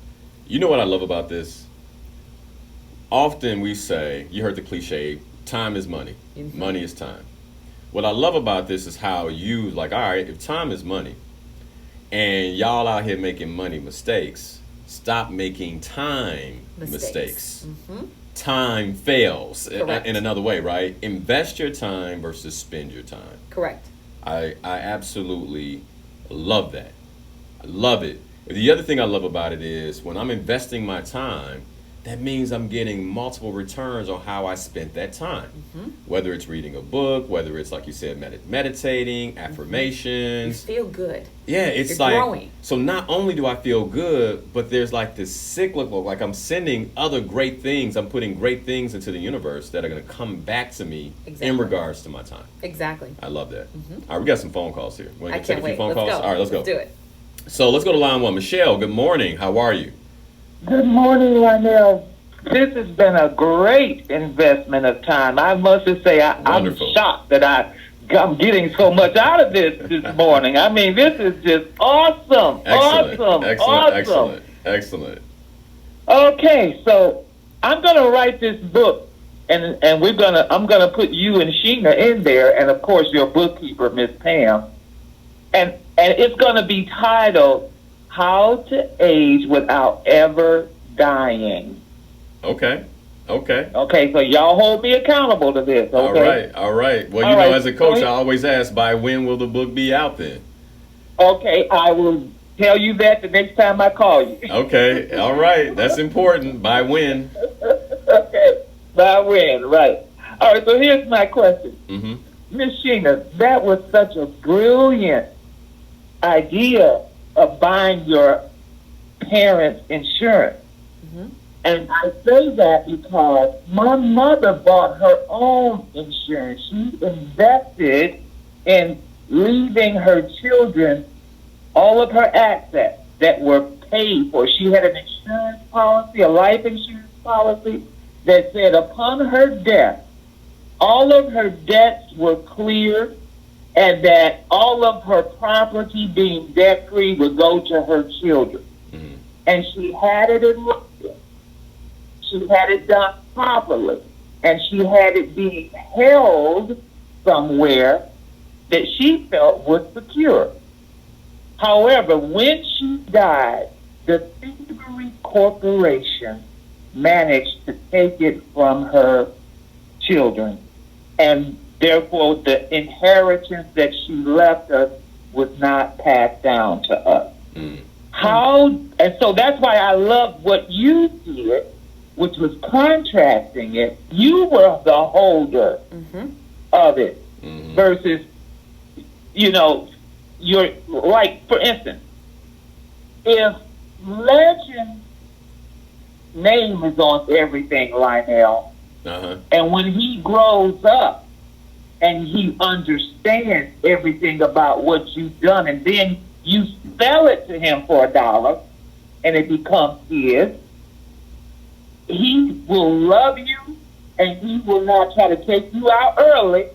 You know what I love about this? Often we say, you heard the cliche, time is money. Money is time. What I love about this is how you, like, all right, if time is money and y'all out here making money mistakes, stop making time mistakes. Time fails in another way, right? Invest your time versus spend your time. Correct. I absolutely love that. I love it. The other thing I love about it is when I'm investing my time, that means I'm getting multiple returns on how I spent that time. Whether it's reading a book, whether it's, like you said, meditating, affirmations. You feel good. Yeah, it's You're like, growing. So not only do I feel good, but there's like this cyclical, like I'm sending other great things, I'm putting great things into the universe that are going to come back to me in regards to my time. Exactly. I love that. All right, we got some phone calls here. Want to take a few phone Let's calls? go. All right, let's go. Let's do it. So let's go to line one. Michelle, good morning. How are you? Good morning, Lionel. This has been a great investment of time. I must just say, I'm shocked that I'm getting so much out of this morning. I mean, this is just awesome. Excellent. Okay, so I'm gonna write this book, and I'm gonna put you and Sheena in there, and of course your bookkeeper, Miss Pam, and it's gonna be titled "How to Age Without Ever Dying." Okay. Okay, so y'all hold me accountable to this, okay? All right. Well, you know, as a coach, I always ask, by when will the book be out then? Okay, I will tell you that the next time I call you. Okay, all right. That's important. By when? Okay, by when, right. All right, so here's my question. Miss Sheena, that was such a brilliant idea of buying your parents' insurance. And I say that because my mother bought her own insurance. She invested in leaving her children all of her assets that were paid for. She had an insurance policy, a life insurance policy, that said upon her death, all of her debts were cleared and that all of her property, being debt-free, would go to her children. And she had it in writing. She had it done properly, and she had it being held somewhere that she felt was secure. However, when she died, the Thievery Corporation managed to take it from her children, and therefore the inheritance that she left us was not passed down to us. And so that's why I love what you did, which was contracting it. You were the holder of it versus, you're like, for instance, if Legend name is on everything, Lionel. Uh-huh. And when he grows up and he understands everything about what you've done, and then you sell it to him for $1 and it becomes his, he will love you and he will not try to take you out early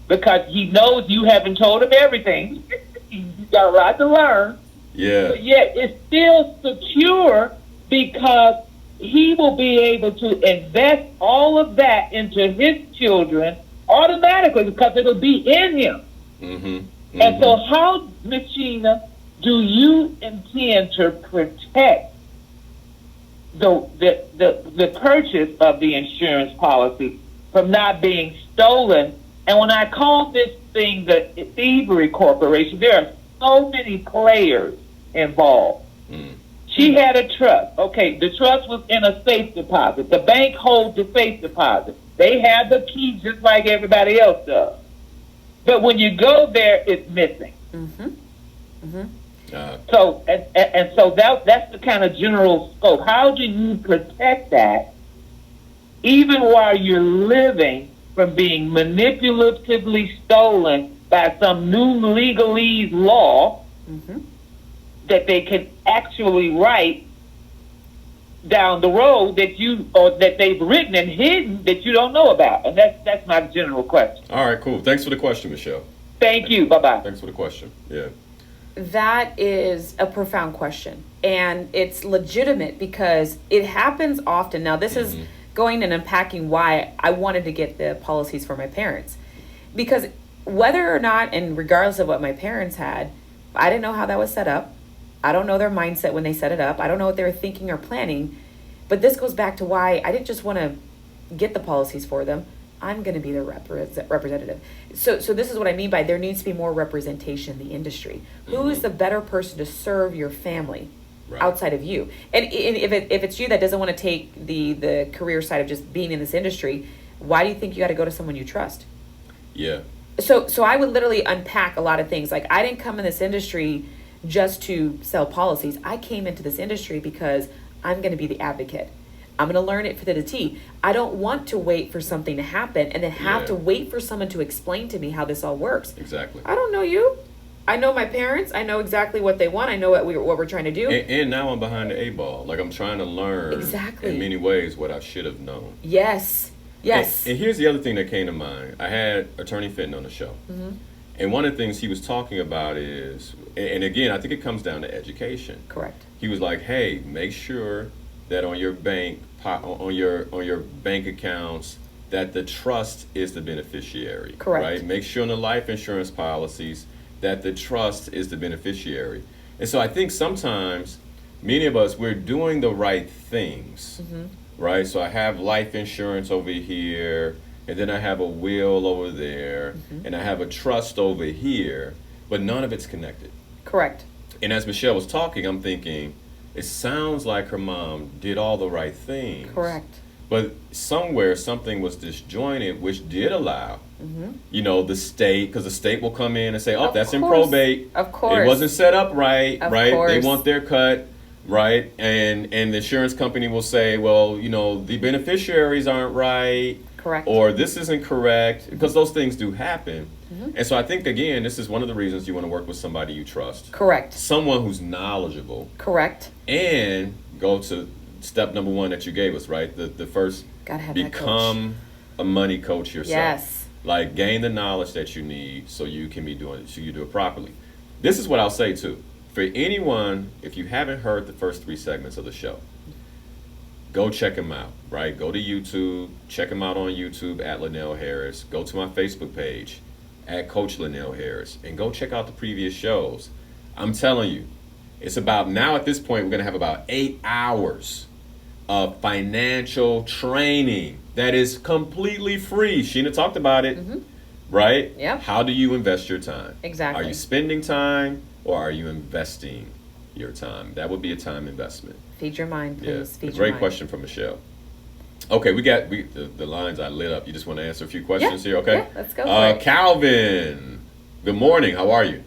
because he knows you haven't told him everything. You got a lot to learn. Yeah. But yet it's still secure because he will be able to invest all of that into his children automatically because it'll be in him. Mm-hmm. And so how, Ms. Sheena, do you intend to protect the purchase of the insurance policy from not being stolen? And when I call this thing the thievery corporation, there are so many players involved. She had a trust. Okay, the trust was in a safe deposit. The bank holds the safe deposit. They have the key just like everybody else does. But when you go there, it's missing. So and so that's the kind of general scope. How do you protect that even while you're living from being manipulatively stolen by some new legalese law that they can actually write down the road that you or that they've written and hidden that you don't know about? And that's my general question. All right, cool. Thanks for the question, Michelle. Thank you. Bye-bye. Thanks for the question. Yeah. That is a profound question, and it's legitimate because it happens often. Now, this is going and unpacking why I wanted to get the policies for my parents, because whether or not, and regardless of what my parents had, I didn't know how that was set up. I don't know their mindset when they set it up. I don't know what they were thinking or planning, but this goes back to why I didn't just want to get the policies for them. I'm going to be their representative. So this is what I mean by there needs to be more representation in the industry. Who is the better person to serve your family outside of you? And if it's you that doesn't want to take the career side of just being in this industry, why do you think you got to go to someone you trust? Yeah. So I would literally unpack a lot of things. Like, I didn't come in this industry just to sell policies. I came into this industry because I'm going to be the advocate. I'm going to learn it for the T. I don't want to wait for something to happen and then have to wait for someone to explain to me how this all works. Exactly. I don't know you. I know my parents. I know exactly what they want. I know what we're trying to do. And now I'm behind the 8 ball. Like, I'm trying to learn in many ways what I should have known. Yes. And here's the other thing that came to mind. I had Attorney Fenton on the show. And one of the things he was talking about is, and again, I think it comes down to education. Correct. He was like, hey, make sure that on your bank accounts that the trust is the beneficiary. Correct. Right? Make sure on the life insurance policies that the trust is the beneficiary. And so I think sometimes many of us, we're doing the right things. Right? So I have life insurance over here, and then I have a will over there, and I have a trust over here, but none of it's connected. Correct. And as Michelle was talking, I'm thinking, it sounds like her mom did all the right things. Correct. But somewhere something was disjointed, which did allow, the state, because the state will come in and say, oh, that's in probate. Of course. It wasn't set up right, right? Course. They want their cut, right? And the insurance company will say, well, the beneficiaries aren't right. Correct. Or this isn't correct, because those things do happen. And so I think, again, this is one of the reasons you want to work with somebody you trust. Correct. Someone who's knowledgeable. Correct. And go to step number 1 that you gave us, right? The first, gotta have become a money coach yourself. Yes. Like, gain the knowledge that you need so you can do it properly. This is what I'll say too. For anyone, if you haven't heard the first 3 segments of the show, go check him out, right? Go to YouTube, check him out on YouTube at Linnell Harris. Go to my Facebook page at Coach Linnell Harris, and go check out the previous shows. I'm telling you, it's about, now at this point, we're going to have about 8 hours of financial training that is completely free. Sheena talked about it, right? Yep. How do you invest your time? Exactly. Are you spending time, or are you investing your time? That would be a time investment. Feed your mind, please. Yeah. Feed your Great mind. question from Michelle. Okay, the lines I lit up. You just want to answer a few questions here, okay? Yeah, let's go for it. Calvin, good morning. How are you?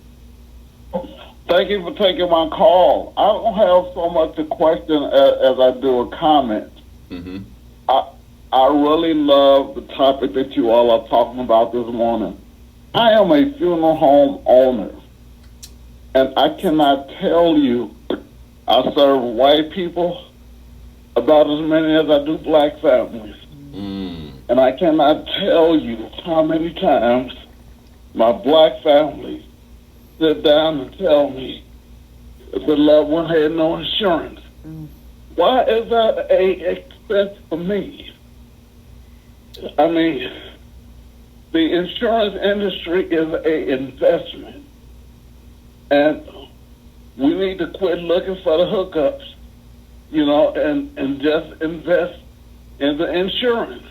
Thank you for taking my call. I don't have so much a question as I do a comment. Mm-hmm. I really love the topic that you all are talking about this morning. I am a funeral home owner, and I cannot tell you I serve white people about as many as I do black families. And I cannot tell you how many times my black family sit down and tell me if the loved one had no insurance. Why is that a expense for me? I mean, the insurance industry is a investment, and we need to quit looking for the hookups, and just invest in the insurance.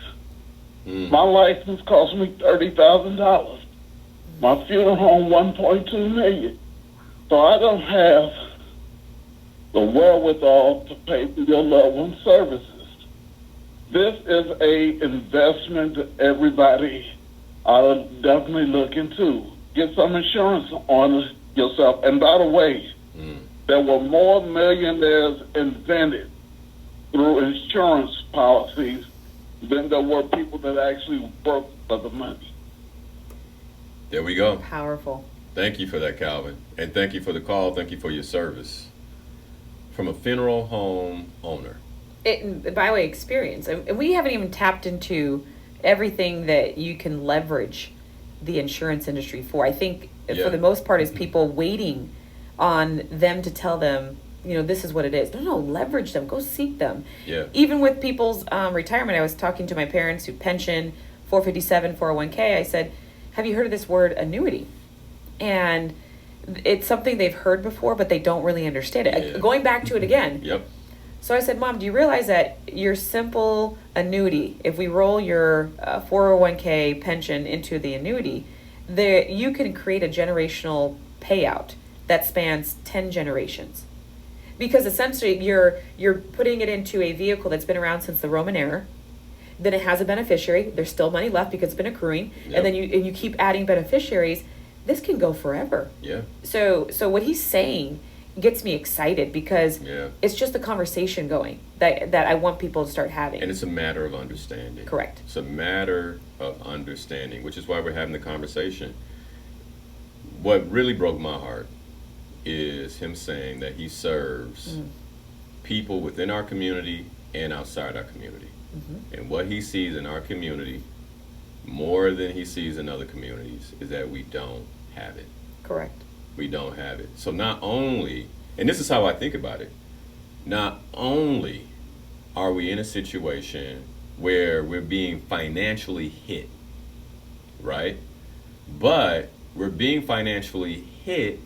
My license cost me $30,000. My funeral home, $1.2 million. So I don't have the wherewithal to pay for your loved one's services. This is a investment that everybody ought to definitely look into. Get some insurance on yourself. And by the way, there were more millionaires invented through insurance policies than there were people that actually worked for the money. There we go. Powerful. Thank you for that, Calvin. And thank you for the call. Thank you for your service. From a funeral home owner. By way of experience. And we haven't even tapped into everything that you can leverage the insurance industry for. I think for the most part is people waiting on them to tell them, this is what it is. No, leverage them. Go seek them. Yeah. Even with people's retirement, I was talking to my parents who pension, 457, 401k. I said, have you heard of this word annuity? And it's something they've heard before, but they don't really understand it. Yeah. Going back to it again. Yep. So I said, Mom, do you realize that your simple annuity, if we roll your 401k pension into the annuity, you can create a generational payout that spans 10 generations. Because essentially you're putting it into a vehicle that's been around since the Roman era. Then it has a beneficiary. There's still money left because it's been accruing. Yep. And then you keep adding beneficiaries. This can go forever. Yeah. So what he's saying gets me excited because it's just a conversation going that I want people to start having. And it's a matter of understanding. Correct. It's a matter of understanding, which is why we're having the conversation. What really broke my heart is him saying that he serves people within our community and outside our community. And what he sees in our community, more than he sees in other communities, is that we don't have it. Correct. We don't have it. So not only, and this is how I think about it, not only are we in a situation where we're being financially hit, right? But we're being financially hit,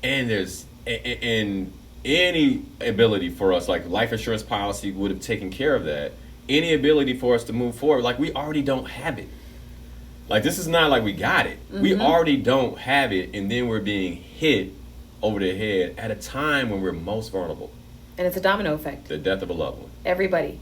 and there's any ability for us, like life insurance policy would have taken care of that, any ability for us to move forward, like we already don't have it. Like this is not like we got it. We already don't have it, and then we're being hit over the head at a time when we're most vulnerable. And it's a domino effect. The death of a loved one. Everybody.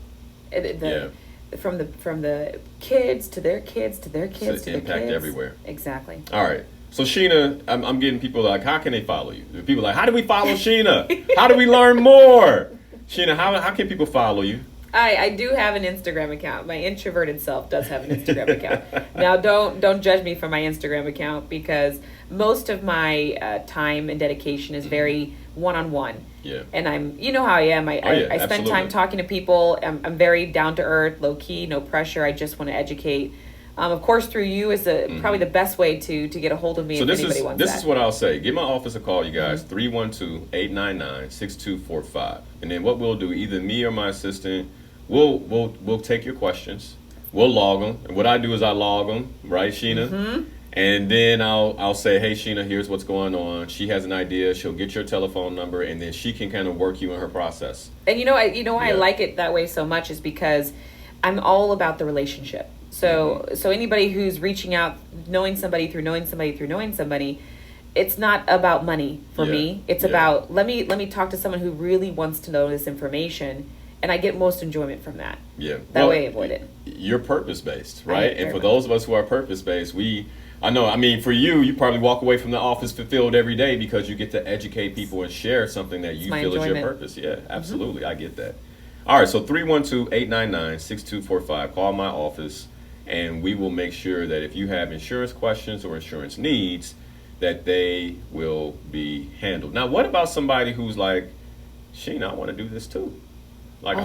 From the kids to their kids to their kids to their kids. Impact everywhere. Exactly. All right. So Sheena, I'm getting people like, how can they follow you? People like, how do we follow Sheena? How do we learn more? Sheena, how can people follow you? I do have an Instagram account. My introverted self does have an Instagram account. Now, don't judge me for my Instagram account because most of my time and dedication is very one-on-one. Yeah. And how I am. I spend time talking to people. I'm very down to earth, low key, no pressure. I just want to educate. Of course, through you is probably the best way to get a hold of me. So if anybody wants this is what I'll say. Give my office a call, you guys. 312-899-6245. And then what we'll do, either me or my assistant, we'll take your questions. We'll log them. And what I do is I log them, right, Sheena? And then I'll say, hey, Sheena, here's what's going on. She has an idea. She'll get your telephone number, and then she can kind of work you in her process. And why I like it that way so much is because I'm all about the relationship. So anybody who's reaching out, knowing somebody through knowing somebody, it's not about money for me. It's about let me talk to someone who really wants to know this information, and I get most enjoyment from that. Yeah. That way I avoid it. You're purpose-based, right? And for those of us who are purpose-based, we I know. I mean, for you, you probably walk away from the office fulfilled every day because you get to educate people and share something that you my feel is your enjoyment. purpose. Yeah, absolutely. I get that. All right, so 312-899-6245. Call my office, and we will make sure that if you have insurance questions or insurance needs, that they will be handled. Now, what about somebody who's like, Sheena, I want to do this too. Like,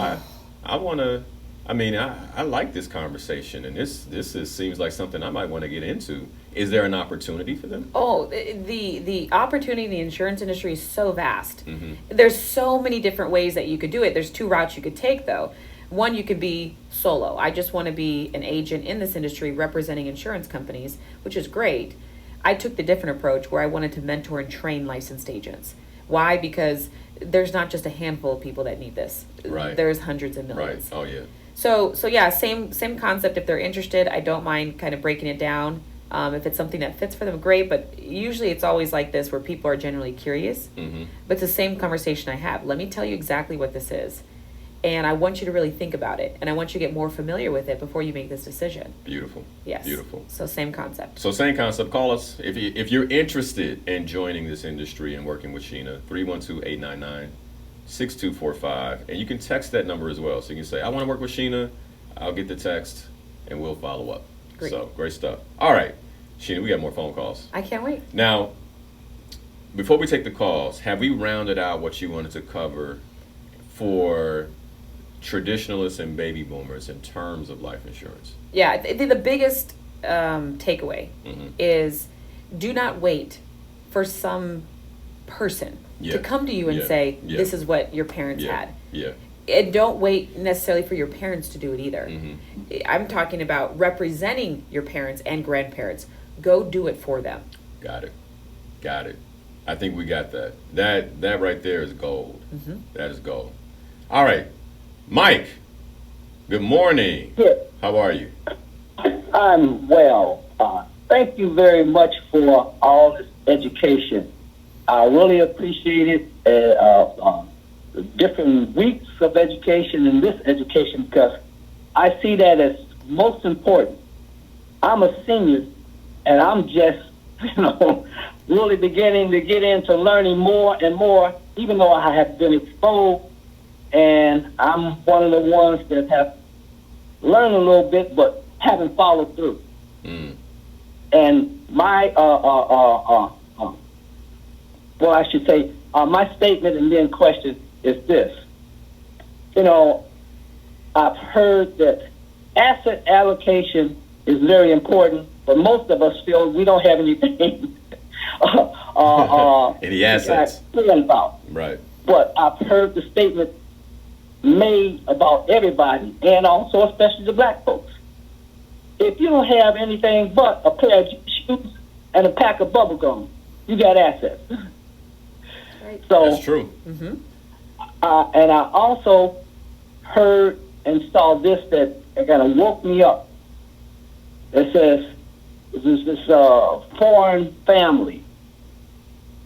I want to, I mean, I like this conversation, and this seems like something I might want to get into. Is there an opportunity for them? Oh, the opportunity in the insurance industry is so vast. Mm-hmm. There's so many different ways that you could do it. There's two routes you could take, though. One, you could be solo. I just want to be an agent in this industry representing insurance companies, which is great. I took the different approach where I wanted to mentor and train licensed agents. Why? Because there's not just a handful of people that need this. Right. There's hundreds of Right. millions. Oh, yeah. So yeah, same concept. If they're interested, I don't mind kind of breaking it down. If it's something that fits for them, great. But usually it's always like this where people are generally curious. Mm-hmm. But it's the same conversation I have. Let me tell you exactly what this is. And I want you to really think about it. And I want you to get more familiar with it before you make this decision. Beautiful. Yes. Beautiful. So same concept. So same concept. Call us if you're interested in joining this industry and working with Sheena. 312-899-6245, and you can text that number as well. So you can say, I want to work with Sheena. I'll get the text, and we'll follow up. Great. So great stuff. All right, Sheena, we got more phone calls. I can't wait. Now, before we take the calls, have we rounded out what you wanted to cover for traditionalists and baby boomers in terms of life insurance? Yeah, the biggest takeaway Mm-hmm. is do not wait for some person Yeah. to come to you and Yeah. say, Yeah. this is what your parents Yeah. had. Yeah. And don't wait necessarily for your parents to do it either. Mm-hmm. I'm talking about representing your parents and grandparents. Go do it for them. Got it. Got it. I think we got that. That right there is gold. Mm-hmm. That is gold. All right. Mike, good morning. Yes. How are you? I'm well. Thank you very much for all this education. I really appreciate it. Different weeks of education and this education because I see that as most important. I'm a senior and I'm just, really beginning to get into learning more and more, even though I have been exposed, and I'm one of the ones that have learned a little bit but haven't followed through. Mm. And my, I should say, my statement and then question is this. I've heard that asset allocation is very important, but most of us feel we don't have anything Any assets. about. Right. But I've heard the statement made about everybody, and also especially the black folks. If you don't have anything but a pair of shoes and a pack of bubble gum, you got assets. Right. So, That's true. Mm-hmm. and I also heard and saw this that kind of woke me up. It says this foreign family.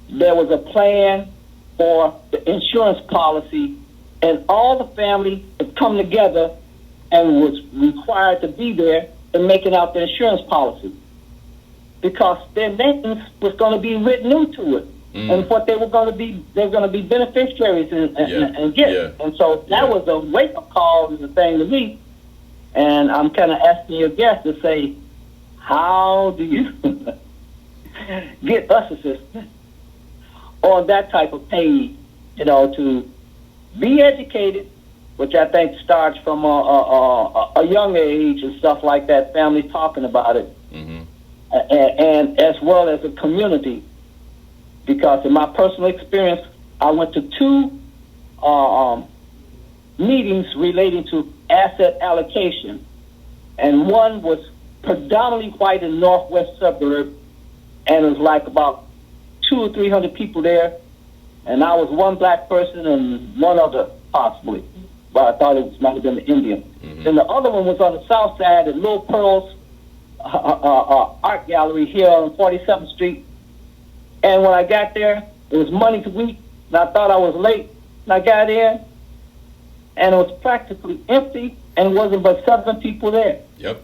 There was a plan for the insurance policy, and all the family had come together and was required to be there in making out the insurance policy because their names was going to be written into it. And what they were going to be, they're going to be beneficiaries and get. Yeah. And so that was a wake-up call and the thing to me. And I'm kind of asking your guest to say, how do you get us assistance on that type of page, to be educated, which I think starts from a young age and stuff like that, family talking about it, Mm-hmm. and as well as a community. Because in my personal experience, I went to two meetings relating to asset allocation, and one was predominantly white in northwest suburb, and it was like about 200 or 300 people there, and I was one black person and one other possibly, but I thought it might have been the Indian. Mm-hmm. Then the other one was on the south side at Little Pearl's art gallery here on 47th Street. And when I got there, it was Monday week, and I thought I was late. And I got in, and it was practically empty, and it wasn't but 7 people there. Yep.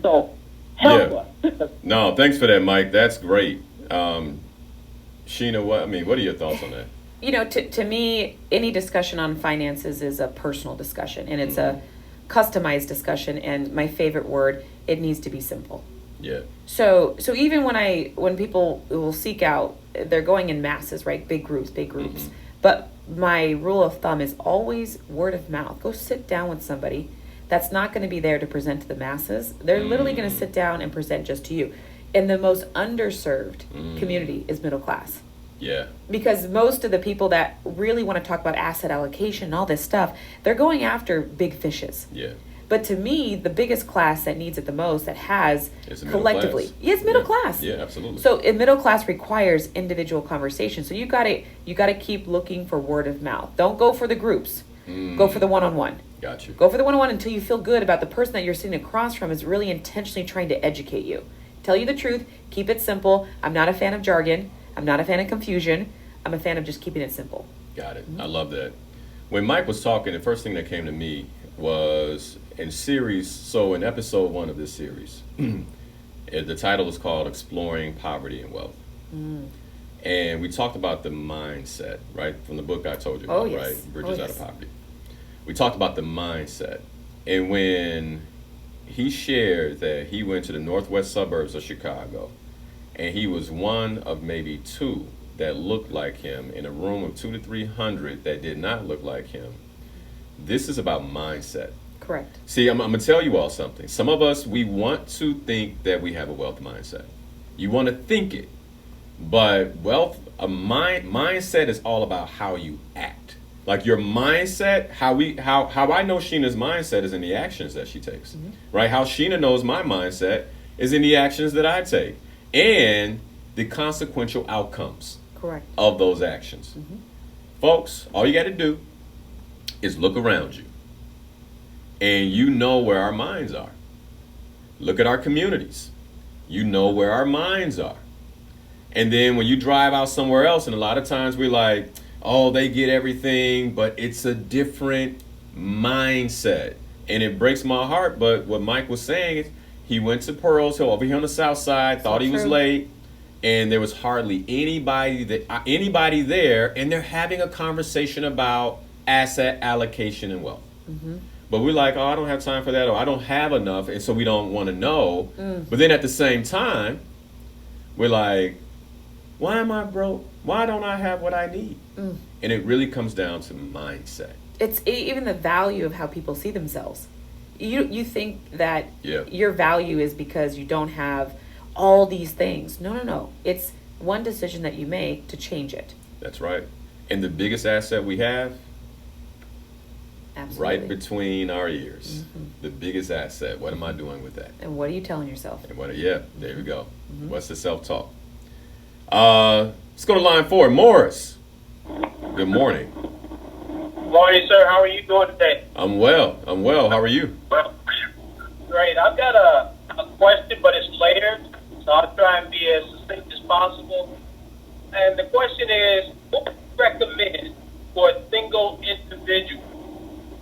So Help us. No, thanks for that, Mike. That's great. Sheena, what are your thoughts on that? You know, to me, any discussion on finances is a personal discussion, and it's a customized discussion. And my favorite word, it needs to be simple. Yeah. So even when people will seek out, they're going in masses, right? Big groups. But my rule of thumb is always word of mouth. Go sit down with somebody that's not going to be there to present to the masses. They're literally going to sit down and present just to you. And the most underserved community is middle class. Yeah. Because most of the people that really want to talk about asset allocation and all this stuff, they're going after big fishes. Yeah. But to me, the biggest class that needs it the most, that has It's the middle collectively, class. is middle class. Yeah, absolutely. So middle class requires individual conversation. So you gotta keep looking for word of mouth. Don't go for the groups. Go for the one-on-one. Got you. Go for the one-on-one until you feel good about the person that you're sitting across from is really intentionally trying to educate you. Tell you the truth. Keep it simple. I'm not a fan of jargon. I'm not a fan of confusion. I'm a fan of just keeping it simple. Got it. I love that. When Mike was talking, the first thing that came to me was in episode 1 of this series, the title is called Exploring Poverty and Wealth. And we talked about the mindset, right? From the book I told you about, yes. right? Bridges Out of Poverty. We talked about the mindset. And when he shared that he went to the northwest suburbs of Chicago, and he was one of maybe 2 that looked like him in a room of 200 to 300 that did not look like him. This is about mindset. Correct. See, I'm going to tell you all something. Some of us, we want to think that we have a wealth mindset. You want to think it. But mindset is all about how you act. Like your mindset, how I know Sheena's mindset is in the actions that she takes. Right? How Sheena knows my mindset is in the actions that I take. And the consequential outcomes Correct. of those actions. Folks, all you got to do is look around you. And you know where our minds are. Look at our communities. You know where our minds are. And then when you drive out somewhere else, and a lot of times we're like, oh, they get everything, but it's a different mindset. And it breaks my heart, but what Mike was saying is he went to Pearl's Hill over here on the south side, thought he was late, and there was hardly anybody there, and they're having a conversation about asset allocation and wealth. But we're like, oh, I don't have time for that, or I don't have enough, and so we don't want to know. But then at the same time, we're like, why am I broke? Why don't I have what I need? And it really comes down to mindset. It's even the value of how people see themselves. You think that Yeah. your value is because you don't have all these things. No. It's one decision that you make to change it. That's right. And the biggest asset we have, Absolutely. right between our ears. The biggest asset. What am I doing with that? And what are you telling yourself? And there we go. What's the self-talk? Let's go to line 4. Morris. Good morning. Morning, sir. How are you doing today? I'm well. How are you? Well, great. I've got a question, but it's layered, so I'll try and be as succinct as possible. And the question is, what would you recommend for a single individual?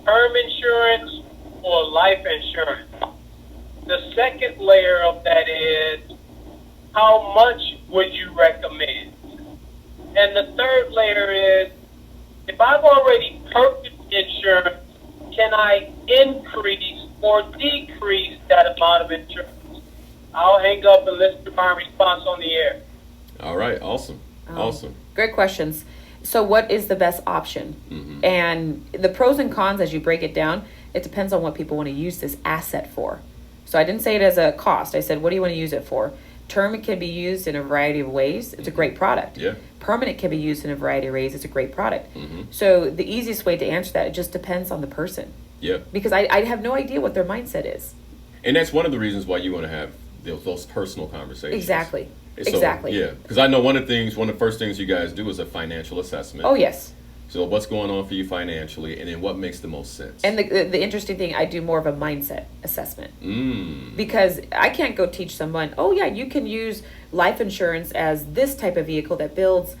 Term insurance or life insurance? The second layer of that is, how much would you recommend? And the third layer is, if I've already purchased insurance, can I increase or decrease that amount of insurance? I'll hang up and listen to my response on the air. All right. Awesome. Awesome. Great questions. So what is the best option? And the pros and cons, as you break it down, it depends on what people want to use this asset for. So I didn't say it as a cost. I said, what do you want to use it for? Term, it can be used in a variety of ways. It's a great product. Yeah. Permanent can be used in a variety of ways. It's a great product. So the easiest way to answer that, it just depends on the person. Yeah. Because I have no idea what their mindset is. And that's one of the reasons why you want to have those personal conversations. Exactly. So, Exactly. Yeah. Because I know one of the first things you guys do is a financial assessment. Oh, yes. So what's going on for you financially, and then what makes the most sense? And the interesting thing, I do more of a mindset assessment. Because I can't go teach someone, oh yeah, you can use life insurance as this type of vehicle that builds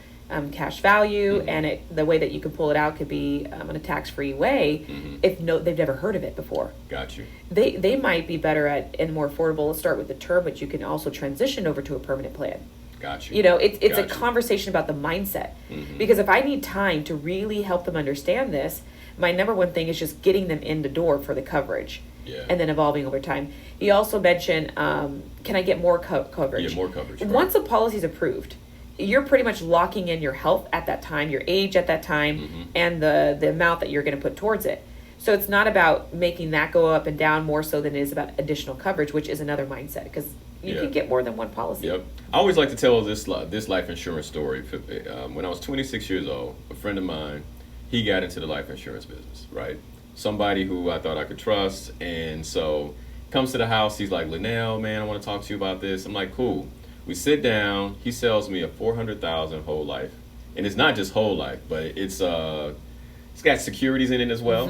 cash value, and the way that you can pull it out could be in a tax-free way. If they've never heard of it before. Got you. They might be better at and more affordable. Let's start with the term, but you can also transition over to a permanent plan. Got you. You know, it's a Got you. conversation about the mindset. Because if I need time to really help them understand this, my number one thing is just getting them in the door for the coverage. Yeah. And then evolving over time. He also mentioned, can I get more coverage? Yeah, more coverage. Right. Once a policy is approved, you're pretty much locking in your health at that time, your age at that time, and the amount that you're going to put towards it. So it's not about making that go up and down more so than it is about additional coverage, which is another mindset, because you can get more than one policy. Yep. I always like to tell this life insurance story. When I was 26 years old, a friend of mine, he got into the life insurance business, right? Somebody who I thought I could trust, and so comes to the house. He's like, Linnell, man, I want to talk to you about this. I'm like, cool. We sit down. He sells me a $400,000 whole life, and it's not just whole life, but it's got securities in it as well.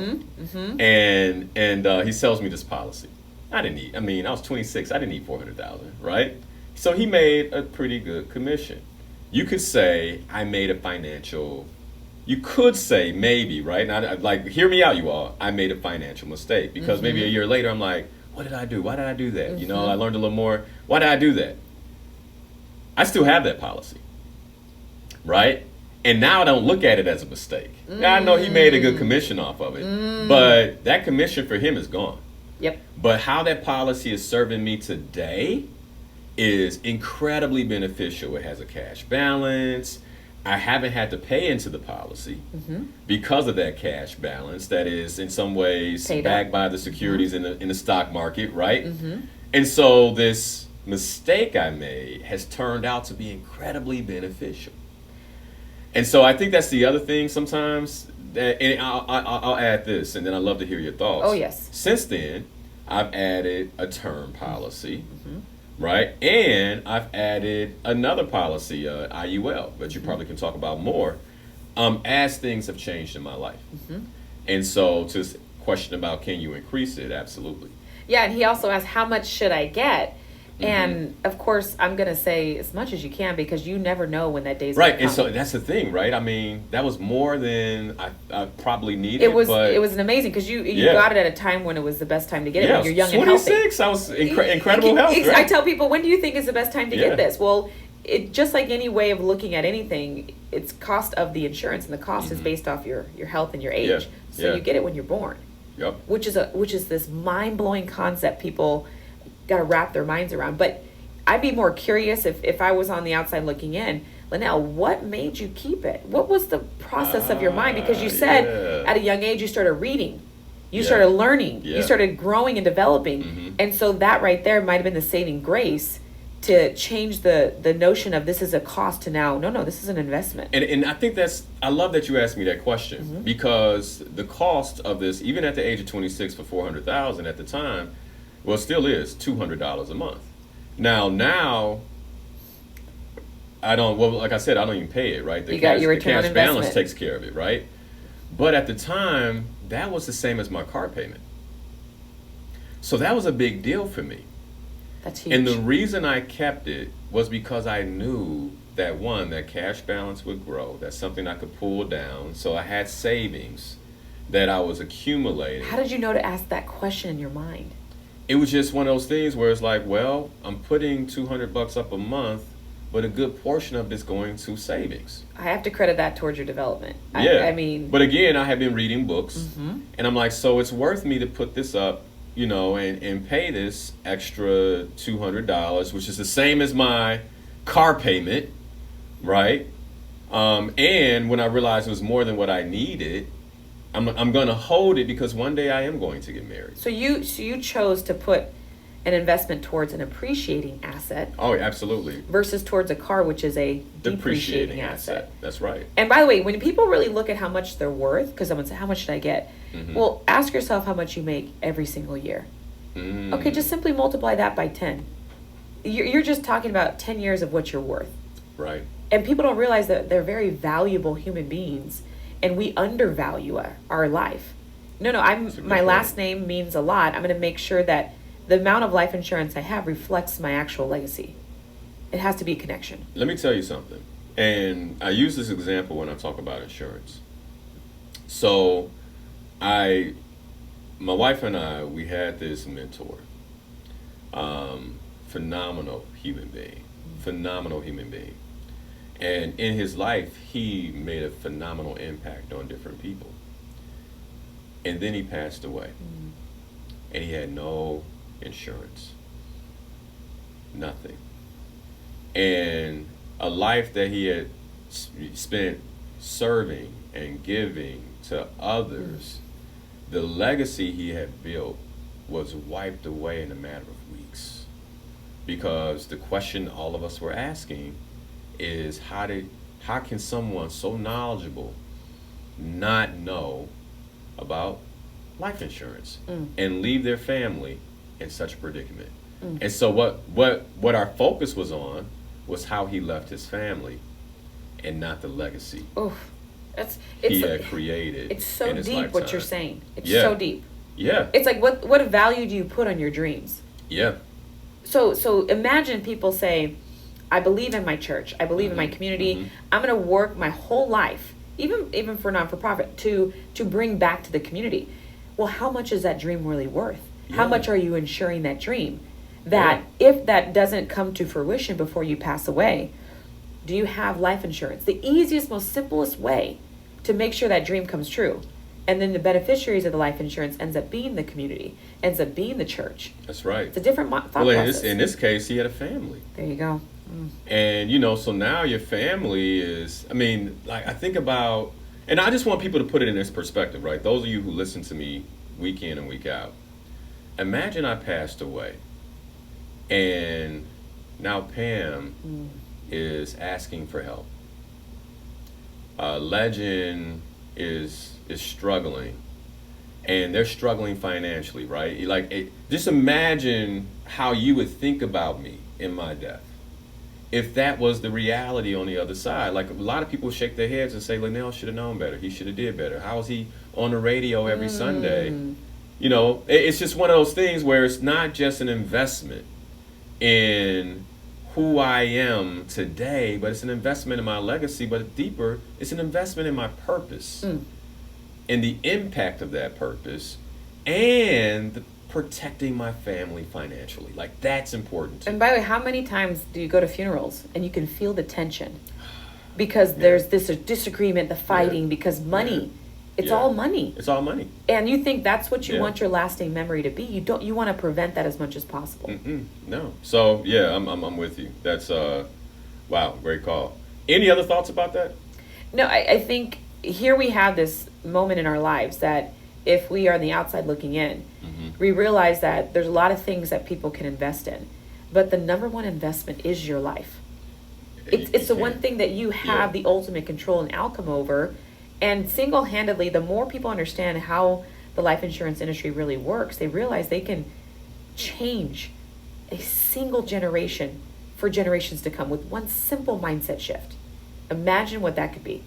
And he sells me this policy. I was 26. I didn't need $400,000, right? So he made a pretty good commission. You could say I made a financial. You could say maybe, right? Now, like, hear me out, you all. I made a financial mistake because maybe a year later I'm like, what did I do? Why did I do that? You know, I learned a little more. Why did I do that? I still have that policy, right? And now I don't look at it as a mistake. Now I know he made a good commission off of it, but that commission for him is gone. Yep. But how that policy is serving me today is incredibly beneficial. It has a cash balance. I haven't had to pay into the policy because of that cash balance that is in some ways backed by the securities in the stock market, right? And so this mistake I made has turned out to be incredibly beneficial. And so I think that's the other thing sometimes, and I'll add this, and then I'd love to hear your thoughts. Oh, yes. Since then, I've added a term policy, right? And I've added another policy, IUL, that you probably can talk about more, as things have changed in my life. And so to this question about can you increase it, absolutely. Yeah, and he also asked, how much should I get? And of course, I'm going to say as much as you can, because you never know when that day's right. going to come. And so that's the thing, right? I mean, that was more than I probably needed. It was but an amazing, because you got it at a time when it was the best time to get it, when you're young 26, and healthy. 26, I was incredible health. Right? I tell people, when do you think is the best time to get this? Well, it just like any way of looking at anything, it's cost of the insurance, and the cost is based off your health and your age. So you get it when you're born. Yep. Which is this mind-blowing concept people got to wrap their minds around. But I'd be more curious if I was on the outside looking in, Linnell, what made you keep it? What was the process of your mind? Because you said at a young age you started reading, you started learning, you started growing and developing, and so that right there might have been the saving grace to change the notion of this is a cost to now, no, this is an investment. And I think I love that you asked me that question, because the cost of this, even at the age of 26 for $400,000 at the time, well, it still is $200 a month. Now, I don't. Well, like I said, I don't even pay it. Right, the got your return on cash balance investment. takes care of it. Right, but at the time, that was the same as my car payment. So that was a big deal for me. That's huge. And the reason I kept it was because I knew that that cash balance would grow. That's something I could pull down. So I had savings that I was accumulating. How did you know to ask that question in your mind? It was just one of those things where it's like, well, I'm putting $200 up a month, but a good portion of it's going to savings. I have to credit that towards your development. Yeah. I mean, but again, I have been reading books, and I'm like, so it's worth me to put this up, you know, and pay this extra $200, which is the same as my car payment, right? And when I realized it was more than what I needed, I'm going to hold it because one day I am going to get married. So you chose to put an investment towards an appreciating asset. Oh, absolutely. Versus towards a car, which is a depreciating asset. That's right. And by the way, when people really look at how much they're worth, because someone says, how much should I get? Well, ask yourself how much you make every single year. Okay, just simply multiply that by 10. You're just talking about 10 years of what you're worth. Right. And people don't realize that they're very valuable human beings, and we undervalue our life. No, my last name means a lot. I'm going to make sure that the amount of life insurance I have reflects my actual legacy. It has to be a connection. Let me tell you something. And I use this example when I talk about insurance. So my wife and I, we had this mentor. Phenomenal human being. And in his life, he made a phenomenal impact on different people. And then he passed away. And he had no insurance. Nothing. And a life that he had spent serving and giving to others, the legacy he had built was wiped away in a matter of weeks. Because the question all of us were asking is how can someone so knowledgeable not know about life insurance and leave their family in such a predicament? And so what our focus was on was how he left his family and not the legacy he had created. It's so in his deep lifetime. what you're saying. It's so deep. Yeah. It's like what value do you put on your dreams? Yeah. So imagine people say, I believe in my church. I believe in my community. I'm going to work my whole life, even for non-for-profit, to bring back to the community. Well, how much is that dream really worth? How much are you insuring that dream? That if that doesn't come to fruition before you pass away, do you have life insurance? The easiest, most simplest way to make sure that dream comes true. And then the beneficiaries of the life insurance ends up being the community, ends up being the church. That's right. It's a different thought process. In this case, he had a family. There you go. And, so now your family is, I think about, and I just want people to put it in this perspective, right? Those of you who listen to me week in and week out. Imagine I passed away and now Pam is asking for help. Legend is struggling, and they're struggling financially, right? Just imagine how you would think about me in my death if that was the reality on the other side. Like, a lot of people shake their heads and say, Linnell should have known better. He should have did better. How is he on the radio every Sunday? It's just one of those things where it's not just an investment in who I am today, but it's an investment in my legacy, but deeper, it's an investment in my purpose and the impact of that purpose and protecting my family financially. Like, that's important too. And by the way, how many times do you go to funerals and you can feel the tension? Because there's this disagreement, the fighting, because money, it's all money. It's all money. And you think that's what you want your lasting memory to be. You want to prevent that as much as possible. No. So, I'm with you. That's, wow, great call. Any other thoughts about that? No, I think here we have this moment in our lives that if we are on the outside looking in, we realize that there's a lot of things that people can invest in. But the number one investment is your life. It's the one thing that you have the ultimate control and outcome over. And single-handedly, the more people understand how the life insurance industry really works, they realize they can change a single generation for generations to come with one simple mindset shift. Imagine what that could be.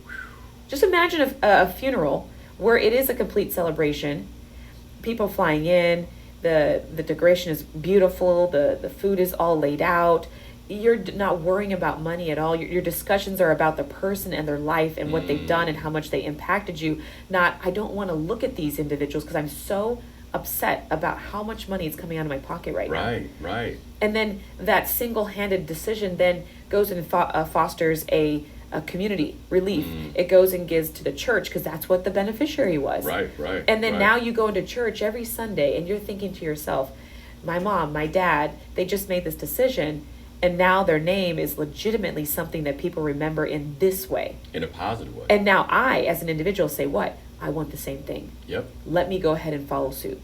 Just imagine a funeral where it is a complete celebration, people flying in, the decoration is beautiful, the food is all laid out. You're not worrying about money at all. Your discussions are about the person and their life and what they've done and how much they impacted you. Not, I don't want to look at these individuals because I'm so upset about how much money is coming out of my pocket right now. Right. And then that single-handed decision then goes and fosters a community relief. It goes and gives to the church because that's what the beneficiary was. Right. And then now you go into church every Sunday and you're thinking to yourself, my mom, my dad, they just made this decision. And now their name is legitimately something that people remember in this way. In a positive way. And now I, as an individual, say, what? I want the same thing. Yep. Let me go ahead and follow suit.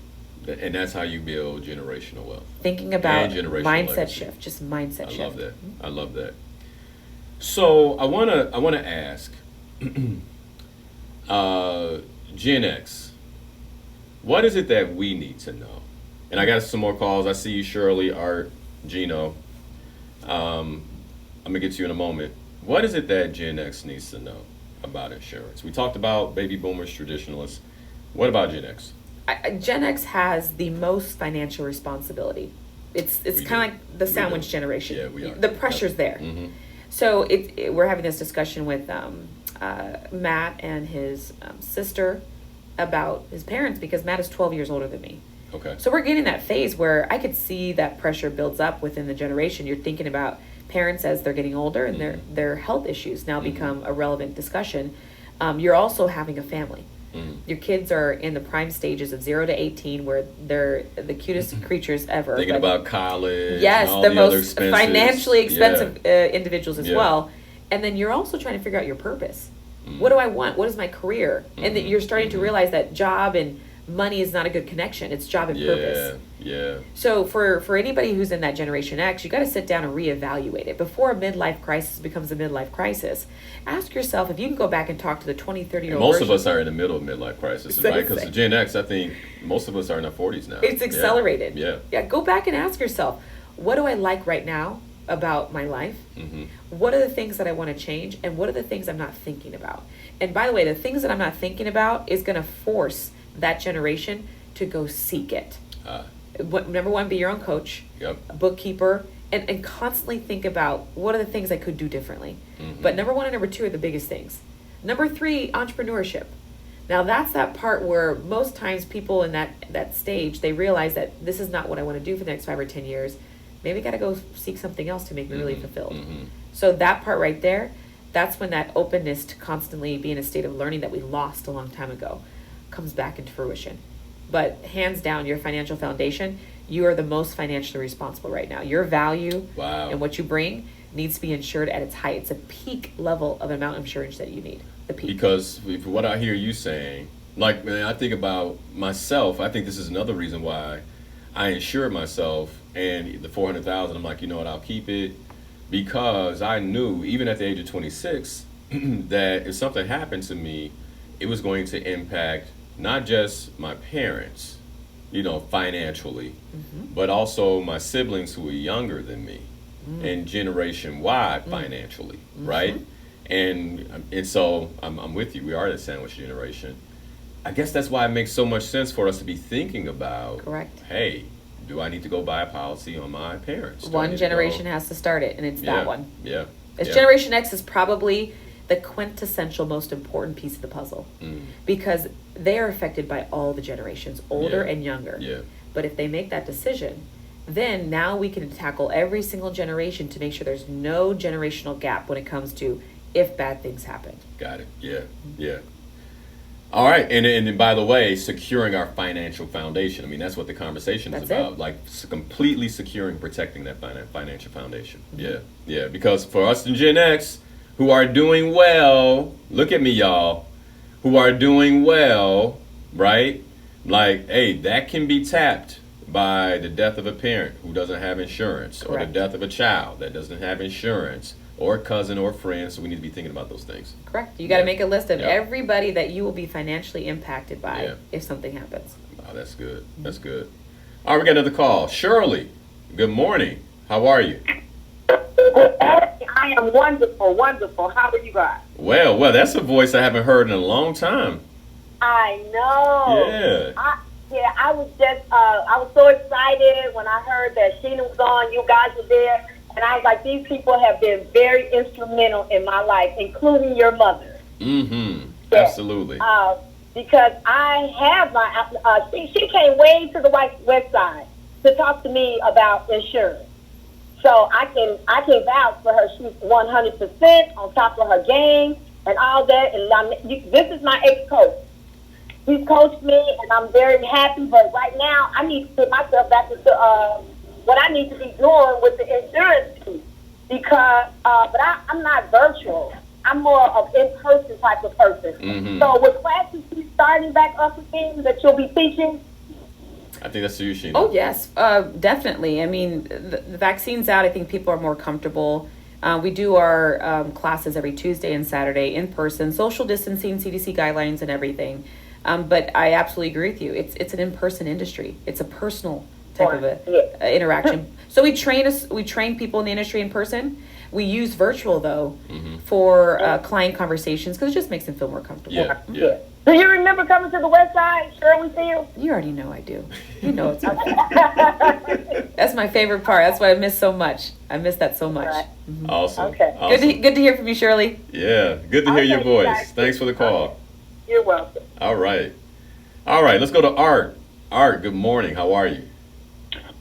And that's how you build generational wealth. Thinking about mindset legacy. shift, just mindset shift. I love that. I love that. So I wanna ask, GenX, what is it that we need to know? And I got some more calls. I see you, Shirley, Art, Gino. I'm gonna get to you in a moment. What is it that GenX needs to know about insurance? We talked about baby boomers, traditionalists. What about GenX? GenX has the most financial responsibility. It's kind of like the sandwich generation. Yeah, we are. The pressure's there. So we're having this discussion with Matt and his sister about his parents, because Matt is 12 years older than me. Okay. So we're getting that phase where I could see that pressure builds up within the generation. You're thinking about parents as they're getting older, and their health issues now become a relevant discussion. You're also having a family. Your kids are in the prime stages of 0 to 18, where they're the cutest creatures ever. Thinking about college. Yes, and all the the most other expenses. financially expensive individuals as Yeah. well. And then you're also trying to figure out your purpose. What do I want? What is my career? And that you're starting to realize that job and money is not a good connection. It's job and purpose. Yeah. So for anybody who's in that Generation X, you got to sit down and reevaluate it before a midlife crisis becomes a midlife crisis. Ask yourself if you can go back and talk to the 20, 30-year-old Most version. of us are in the middle of midlife crisis, right? Because the Gen X, I think most of us are in our 40s now. It's accelerated. Yeah. Go back and ask yourself, what do I like right now about my life? What are the things that I want to change? And what are the things I'm not thinking about? And by the way, the things that I'm not thinking about is going to force that generation to go seek it. Number one, be your own coach, a bookkeeper, and constantly think about what are the things I could do differently. But number one and number two are the biggest things. Number three, entrepreneurship. Now that's that part where most times people in that stage, they realize that this is not what I want to do for the next 5 or 10 years. Maybe I got to go seek something else to make me really fulfilled. So that part right there, that's when that openness to constantly be in a state of learning that we lost a long time ago comes back into fruition. But hands down, your financial foundation, you are the most financially responsible right now. Your value and what you bring needs to be insured at its height. It's a peak level of amount of insurance that you need. The peak. Because what I hear you saying, like when I think about myself, I think this is another reason why I insured myself, and the $400,000, I'm like, you know what, I'll keep it, because I knew even at the age of 26 that if something happened to me, it was going to impact not just my parents, financially, but also my siblings who were younger than me and generation wide financially, right? And so I'm with you. We are the sandwich generation. I guess that's why it makes so much sense for us to be thinking about, hey, do I need to go buy a policy on my parents? One generation has to start it, and it's that one. Yeah. Generation X is probably the quintessential most important piece of the puzzle, because they are affected by all the generations, older and younger. But if they make that decision, then now we can tackle every single generation to make sure there's no generational gap when it comes to if bad things happen. Got it. Yeah. All right, and by the way, securing our financial foundation. I mean, that's what the conversation is about. Like completely securing, protecting that financial foundation. Yeah. Because for us in Gen X, who are doing well, look at me, y'all, who are doing well, right? Like, hey, that can be tapped by the death of a parent who doesn't have insurance, or the death of a child that doesn't have insurance, or a cousin or a friend. So we need to be thinking about those things. Correct. You got to make a list of everybody that you will be financially impacted by if something happens. Oh, that's good. That's good. All right, we got another call. Shirley, good morning. How are you? I am wonderful. How are you guys? Well, that's a voice I haven't heard in a long time. I know. Yeah. I was just, I was so excited when I heard that Sheena was on, you guys were there, and I was like, these people have been very instrumental in my life, including your mother. Absolutely. Because I have my, she came way to the west side to talk to me about insurance. So I can vouch for her. She's 100% on top of her game and all that. And this is my ex-coach. He's coached me, and I'm very happy. But right now, I need to put myself back into what I need to be doing with the insurance piece. Because, but I'm not virtual. I'm more of in-person type of person. So with classes starting back up again that you'll be teaching, I think that's you, Sheena. Oh, yes, definitely. I mean, the vaccine's out. I think people are more comfortable. We do our classes every Tuesday and Saturday in person, social distancing, CDC guidelines, and everything. But I absolutely agree with you. It's an in-person industry. It's a personal type of interaction. So we train people in the industry in person, We use virtual though Mm-hmm. for client conversations because it just makes them feel more comfortable. Yeah. Do you remember coming to the West Side, Shirley Field? You already know I do. You know it's that's my favorite part. That's why I miss so much. I miss that so much. Right. Awesome. Okay. Awesome. Good to hear from you, Shirley. Yeah, good to hear your Okay, voice. guys. Thanks for the call. Okay. You're welcome. All right. Let's go to Art. Art, good morning. How are you?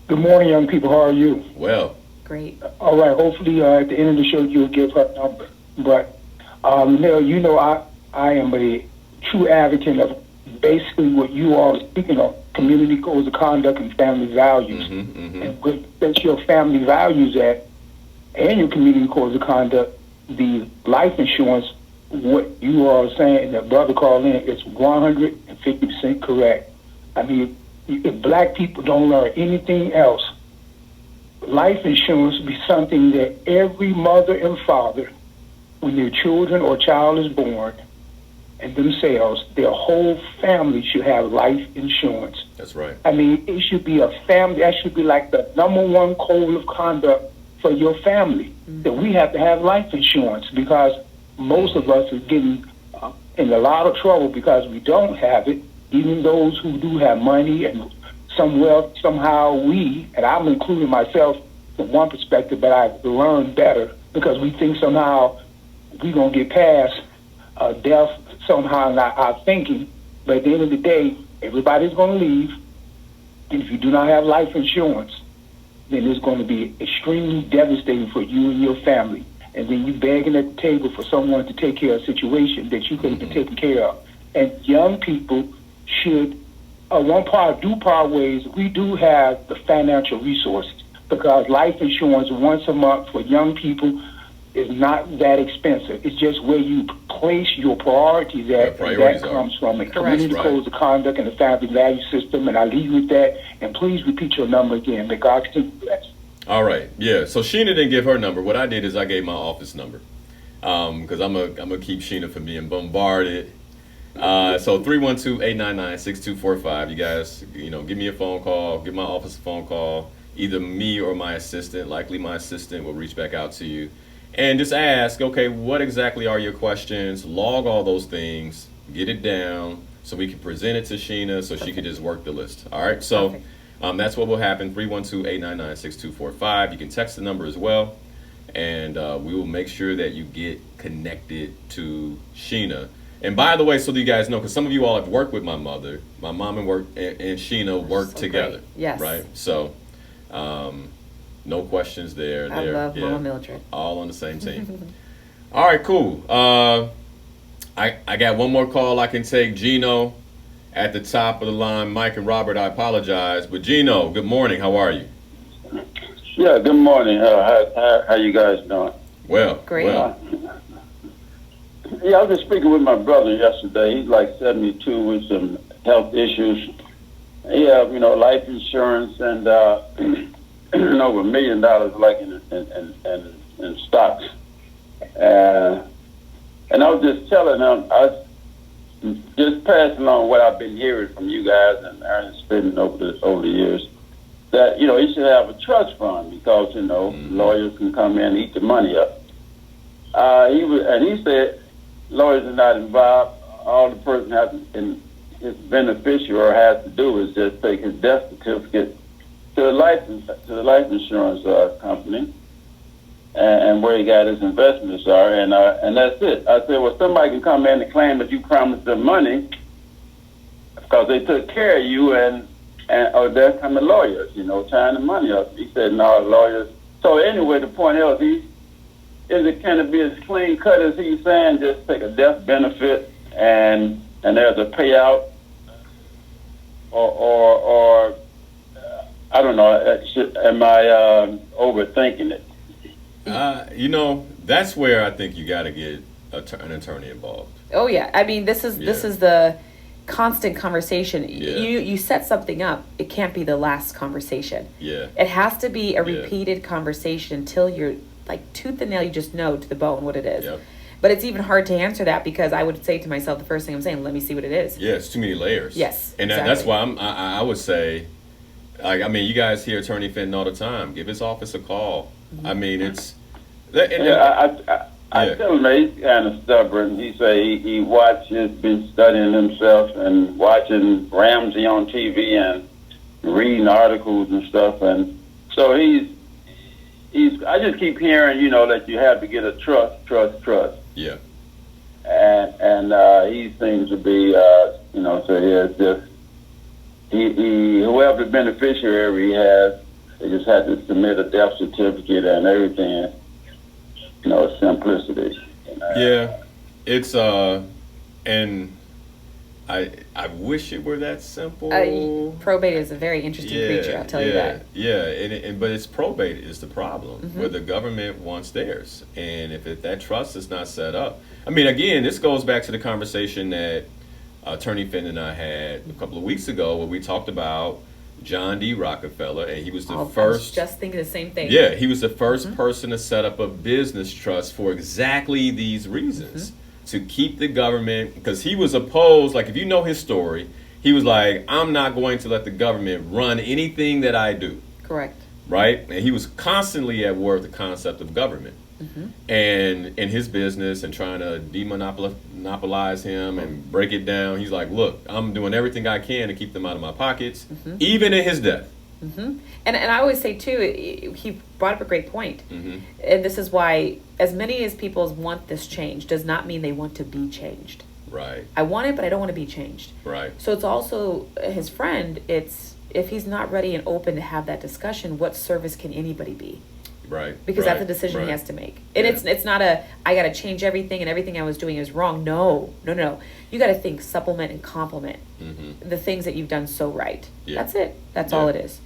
Good morning, young people. How are you? Well. Great. All right. Hopefully, at the end of the show, you'll give her number. But, I am a true advocate of basically what you all are speaking of, community codes of conduct and family values. And what sets your family values at and your community codes of conduct, the life insurance, what you are saying, that brother called in, it's 150% correct. I mean, if black people don't learn anything else, life insurance would be something that every mother and father, when their children or child is born, and themselves, their whole family should have life insurance. That's right. I mean, it should be a family. That should be like the number one code of conduct for your family, that we have to have life insurance, because most of us are getting in a lot of trouble because we don't have it. Even those who do have money and some wealth, somehow and I'm including myself from one perspective, but I've learned better because we think somehow we're going to get past death somehow in our thinking. But at the end of the day, everybody's going to leave. And if you do not have life insurance, then it's going to be extremely devastating for you and your family. And then you begging at the table for someone to take care of a situation that you could have been taken care of. And young people should, do part ways. We do have the financial resources, because life insurance once a month for young people is not that expensive. It's just where you place your priorities at, and that comes from a community codes of conduct and the family value system. And I leave with that. And please repeat your number again. May God continue to bless. All right. Yeah. So Sheena didn't give her number. What I did is I gave my office number, because I'm gonna keep Sheena from being bombarded. So 312-899-6245. You guys, give me a phone call. Give my office a phone call. Either me or my assistant. Likely my assistant will reach back out to you. And just ask, okay, what exactly are your questions? Log all those things, get it down, so we can present it to Sheena so she can just work the list. All right, so that's what will happen, 312-899-6245. You can text the number as well, and we will make sure that you get connected to Sheena. And by the way, so that you guys know, because some of you all have worked with my mother, my mom and Sheena worked together. Great. Yes. Right? So, no questions there. I love Mama Mildred. All on the same team. All right, cool. I got one more call I can take. Gino at the top of the line. Mike and Robert, I apologize. But Gino, good morning. How are you? Yeah, good morning. How you guys doing? Well. Great. Well. Yeah, I was just speaking with my brother yesterday. He's like 72 with some health issues. Yeah, life insurance and over $1 million like in stocks. And I was just telling him, I was just passing on what I've been hearing from you guys and Ernest Fitton over the years, that, he should have a trust fund because, lawyers can come in and eat the money up. He said lawyers are not involved. All the person has and his beneficiary has to do is just take his death certificate to the life insurance company, and where he got his investments are, and that's it. I said, well, somebody can come in and claim that you promised them money because they took care of you, or they're coming lawyers, tying the money up. He said, no, lawyers. So anyway, the point is, can it be as clean cut as he's saying? Just take a death benefit and there's a payout, or I don't know. Am I overthinking it? That's where I think you got to get an attorney involved. Oh yeah, I mean this is the constant conversation. Yeah. You set something up, it can't be the last conversation. Yeah. It has to be a repeated conversation until you're like tooth and nail. You just know to the bone what it is. Yep. But it's even hard to answer that because I would say to myself, the first thing I'm saying, let me see what it is. Yeah, it's too many layers. Yes, and that's why I would say, you guys hear Attorney Fenton all the time. Give his office a call. Mm-hmm. I mean, I tell him that he's kind of stubborn. He say he watches, been studying himself and watching Ramsey on TV and reading articles and stuff, and so he's. I just keep hearing, that you have to get a trust. Yeah. And he seems to be, so it's just whoever the beneficiary he has, they just had to submit a death certificate and everything. Simplicity. Yeah, it's and I wish it were that simple. Probate is a very interesting creature. I'll tell you that. Yeah, but it's probate is the problem, where the government wants theirs, and if that trust is not set up, I mean, again, this goes back to the conversation that Attorney Finn and I had a couple of weeks ago, where we talked about John D. Rockefeller, and he was the first. I was just thinking the same thing. Yeah, he was the first person to set up a business trust for exactly these reasons. To keep the government, because he was opposed, like if you know his story, he was like, I'm not going to let the government run anything that I do. Correct. Right? And he was constantly at war with the concept of government. And in his business and trying to demonopolize him and break it down, he's like, look, I'm doing everything I can to keep them out of my pockets, even in his death. And I always say, too, he brought up a great point. And this is why as many as people want this change does not mean they want to be changed. Right. I want it, but I don't want to be changed. Right. So it's also his friend. It's if he's not ready and open to have that discussion, what service can anybody be? Right. Because that's a decision he has to make. And it's not I got to change everything and everything I was doing is wrong. No. You got to think supplement and complement the things that you've done so right. Yeah. That's it. That's all it is.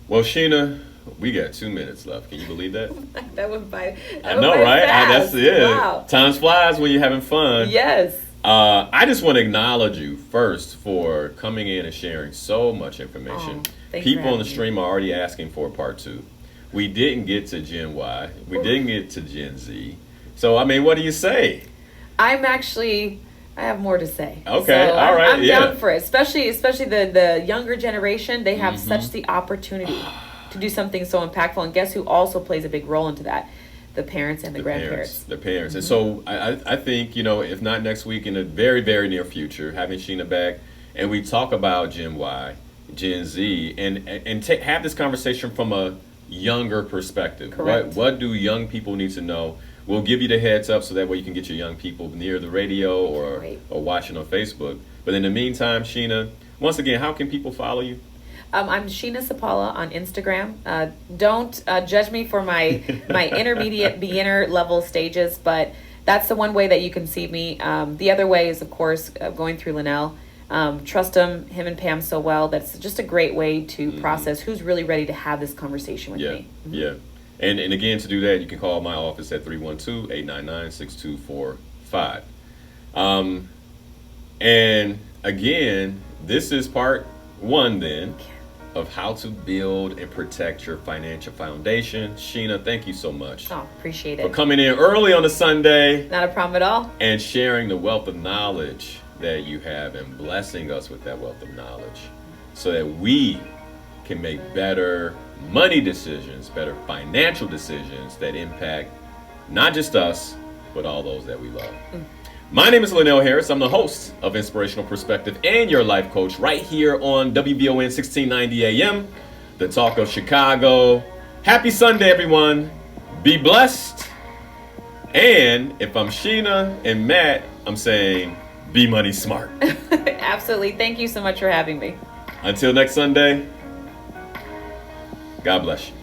Well, Sheena, we got 2 minutes left. Can you believe that? That went by. I know, right? That's it. Wow. Time flies when you're having fun. Yes. I just want to acknowledge you first for coming in and sharing so much information. People on the stream are already asking for a part 2. We didn't get to Gen Y. We didn't get to Gen Z. So, I mean, what do you say? I have more to say. Okay, so all right, I'm down for it. Especially the younger generation. They have such the opportunity to do something so impactful. And guess who also plays a big role into that? The parents and the grandparents. The parents. And so I think, if not next week, in the very, very near future, having Sheena back, and we talk about Gen Y, Gen Z, and have this conversation from a younger perspective. Correct. What do young people need to know? We'll give you the heads up so that way you can get your young people near the radio or watching on Facebook. But in the meantime, Sheena, once again, how can people follow you? I'm Sheena Sapaula on Instagram. Don't judge me for my intermediate beginner level stages, but that's the one way that you can see me. The other way is, of course, going through Linnell. Trust him and Pam so well. That's just a great way to process who's really ready to have this conversation with me. Yeah. And again, to do that, you can call my office at 312-899-6245. And again, this is part 1 then of how to build and protect your financial foundation. Sheena, thank you so much. Oh, appreciate it. For coming in early on a Sunday. Not a problem at all. And sharing the wealth of knowledge that you have and blessing us with that wealth of knowledge so that we can make better money decisions, better financial decisions that impact not just us, but all those that we love. My name is Linnell Harris. I'm the host of Inspirational Perspective and your life coach right here on WVON 1690 AM, the talk of Chicago. Happy Sunday, everyone. Be blessed. And if I'm Sheena and Matt, I'm saying be money smart. Absolutely. Thank you so much for having me. Until next Sunday, God bless you.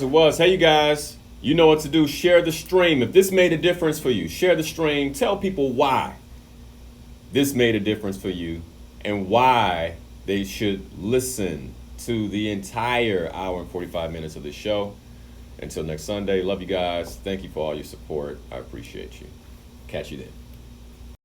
It was. Hey, you guys, you know what to do. Share the stream. If this made a difference for you, share the stream. Tell people why this made a difference for you and why they should listen to the entire hour and 45 minutes of the show. Until next Sunday, love you guys. Thank you for all your support. I appreciate you. Catch you then.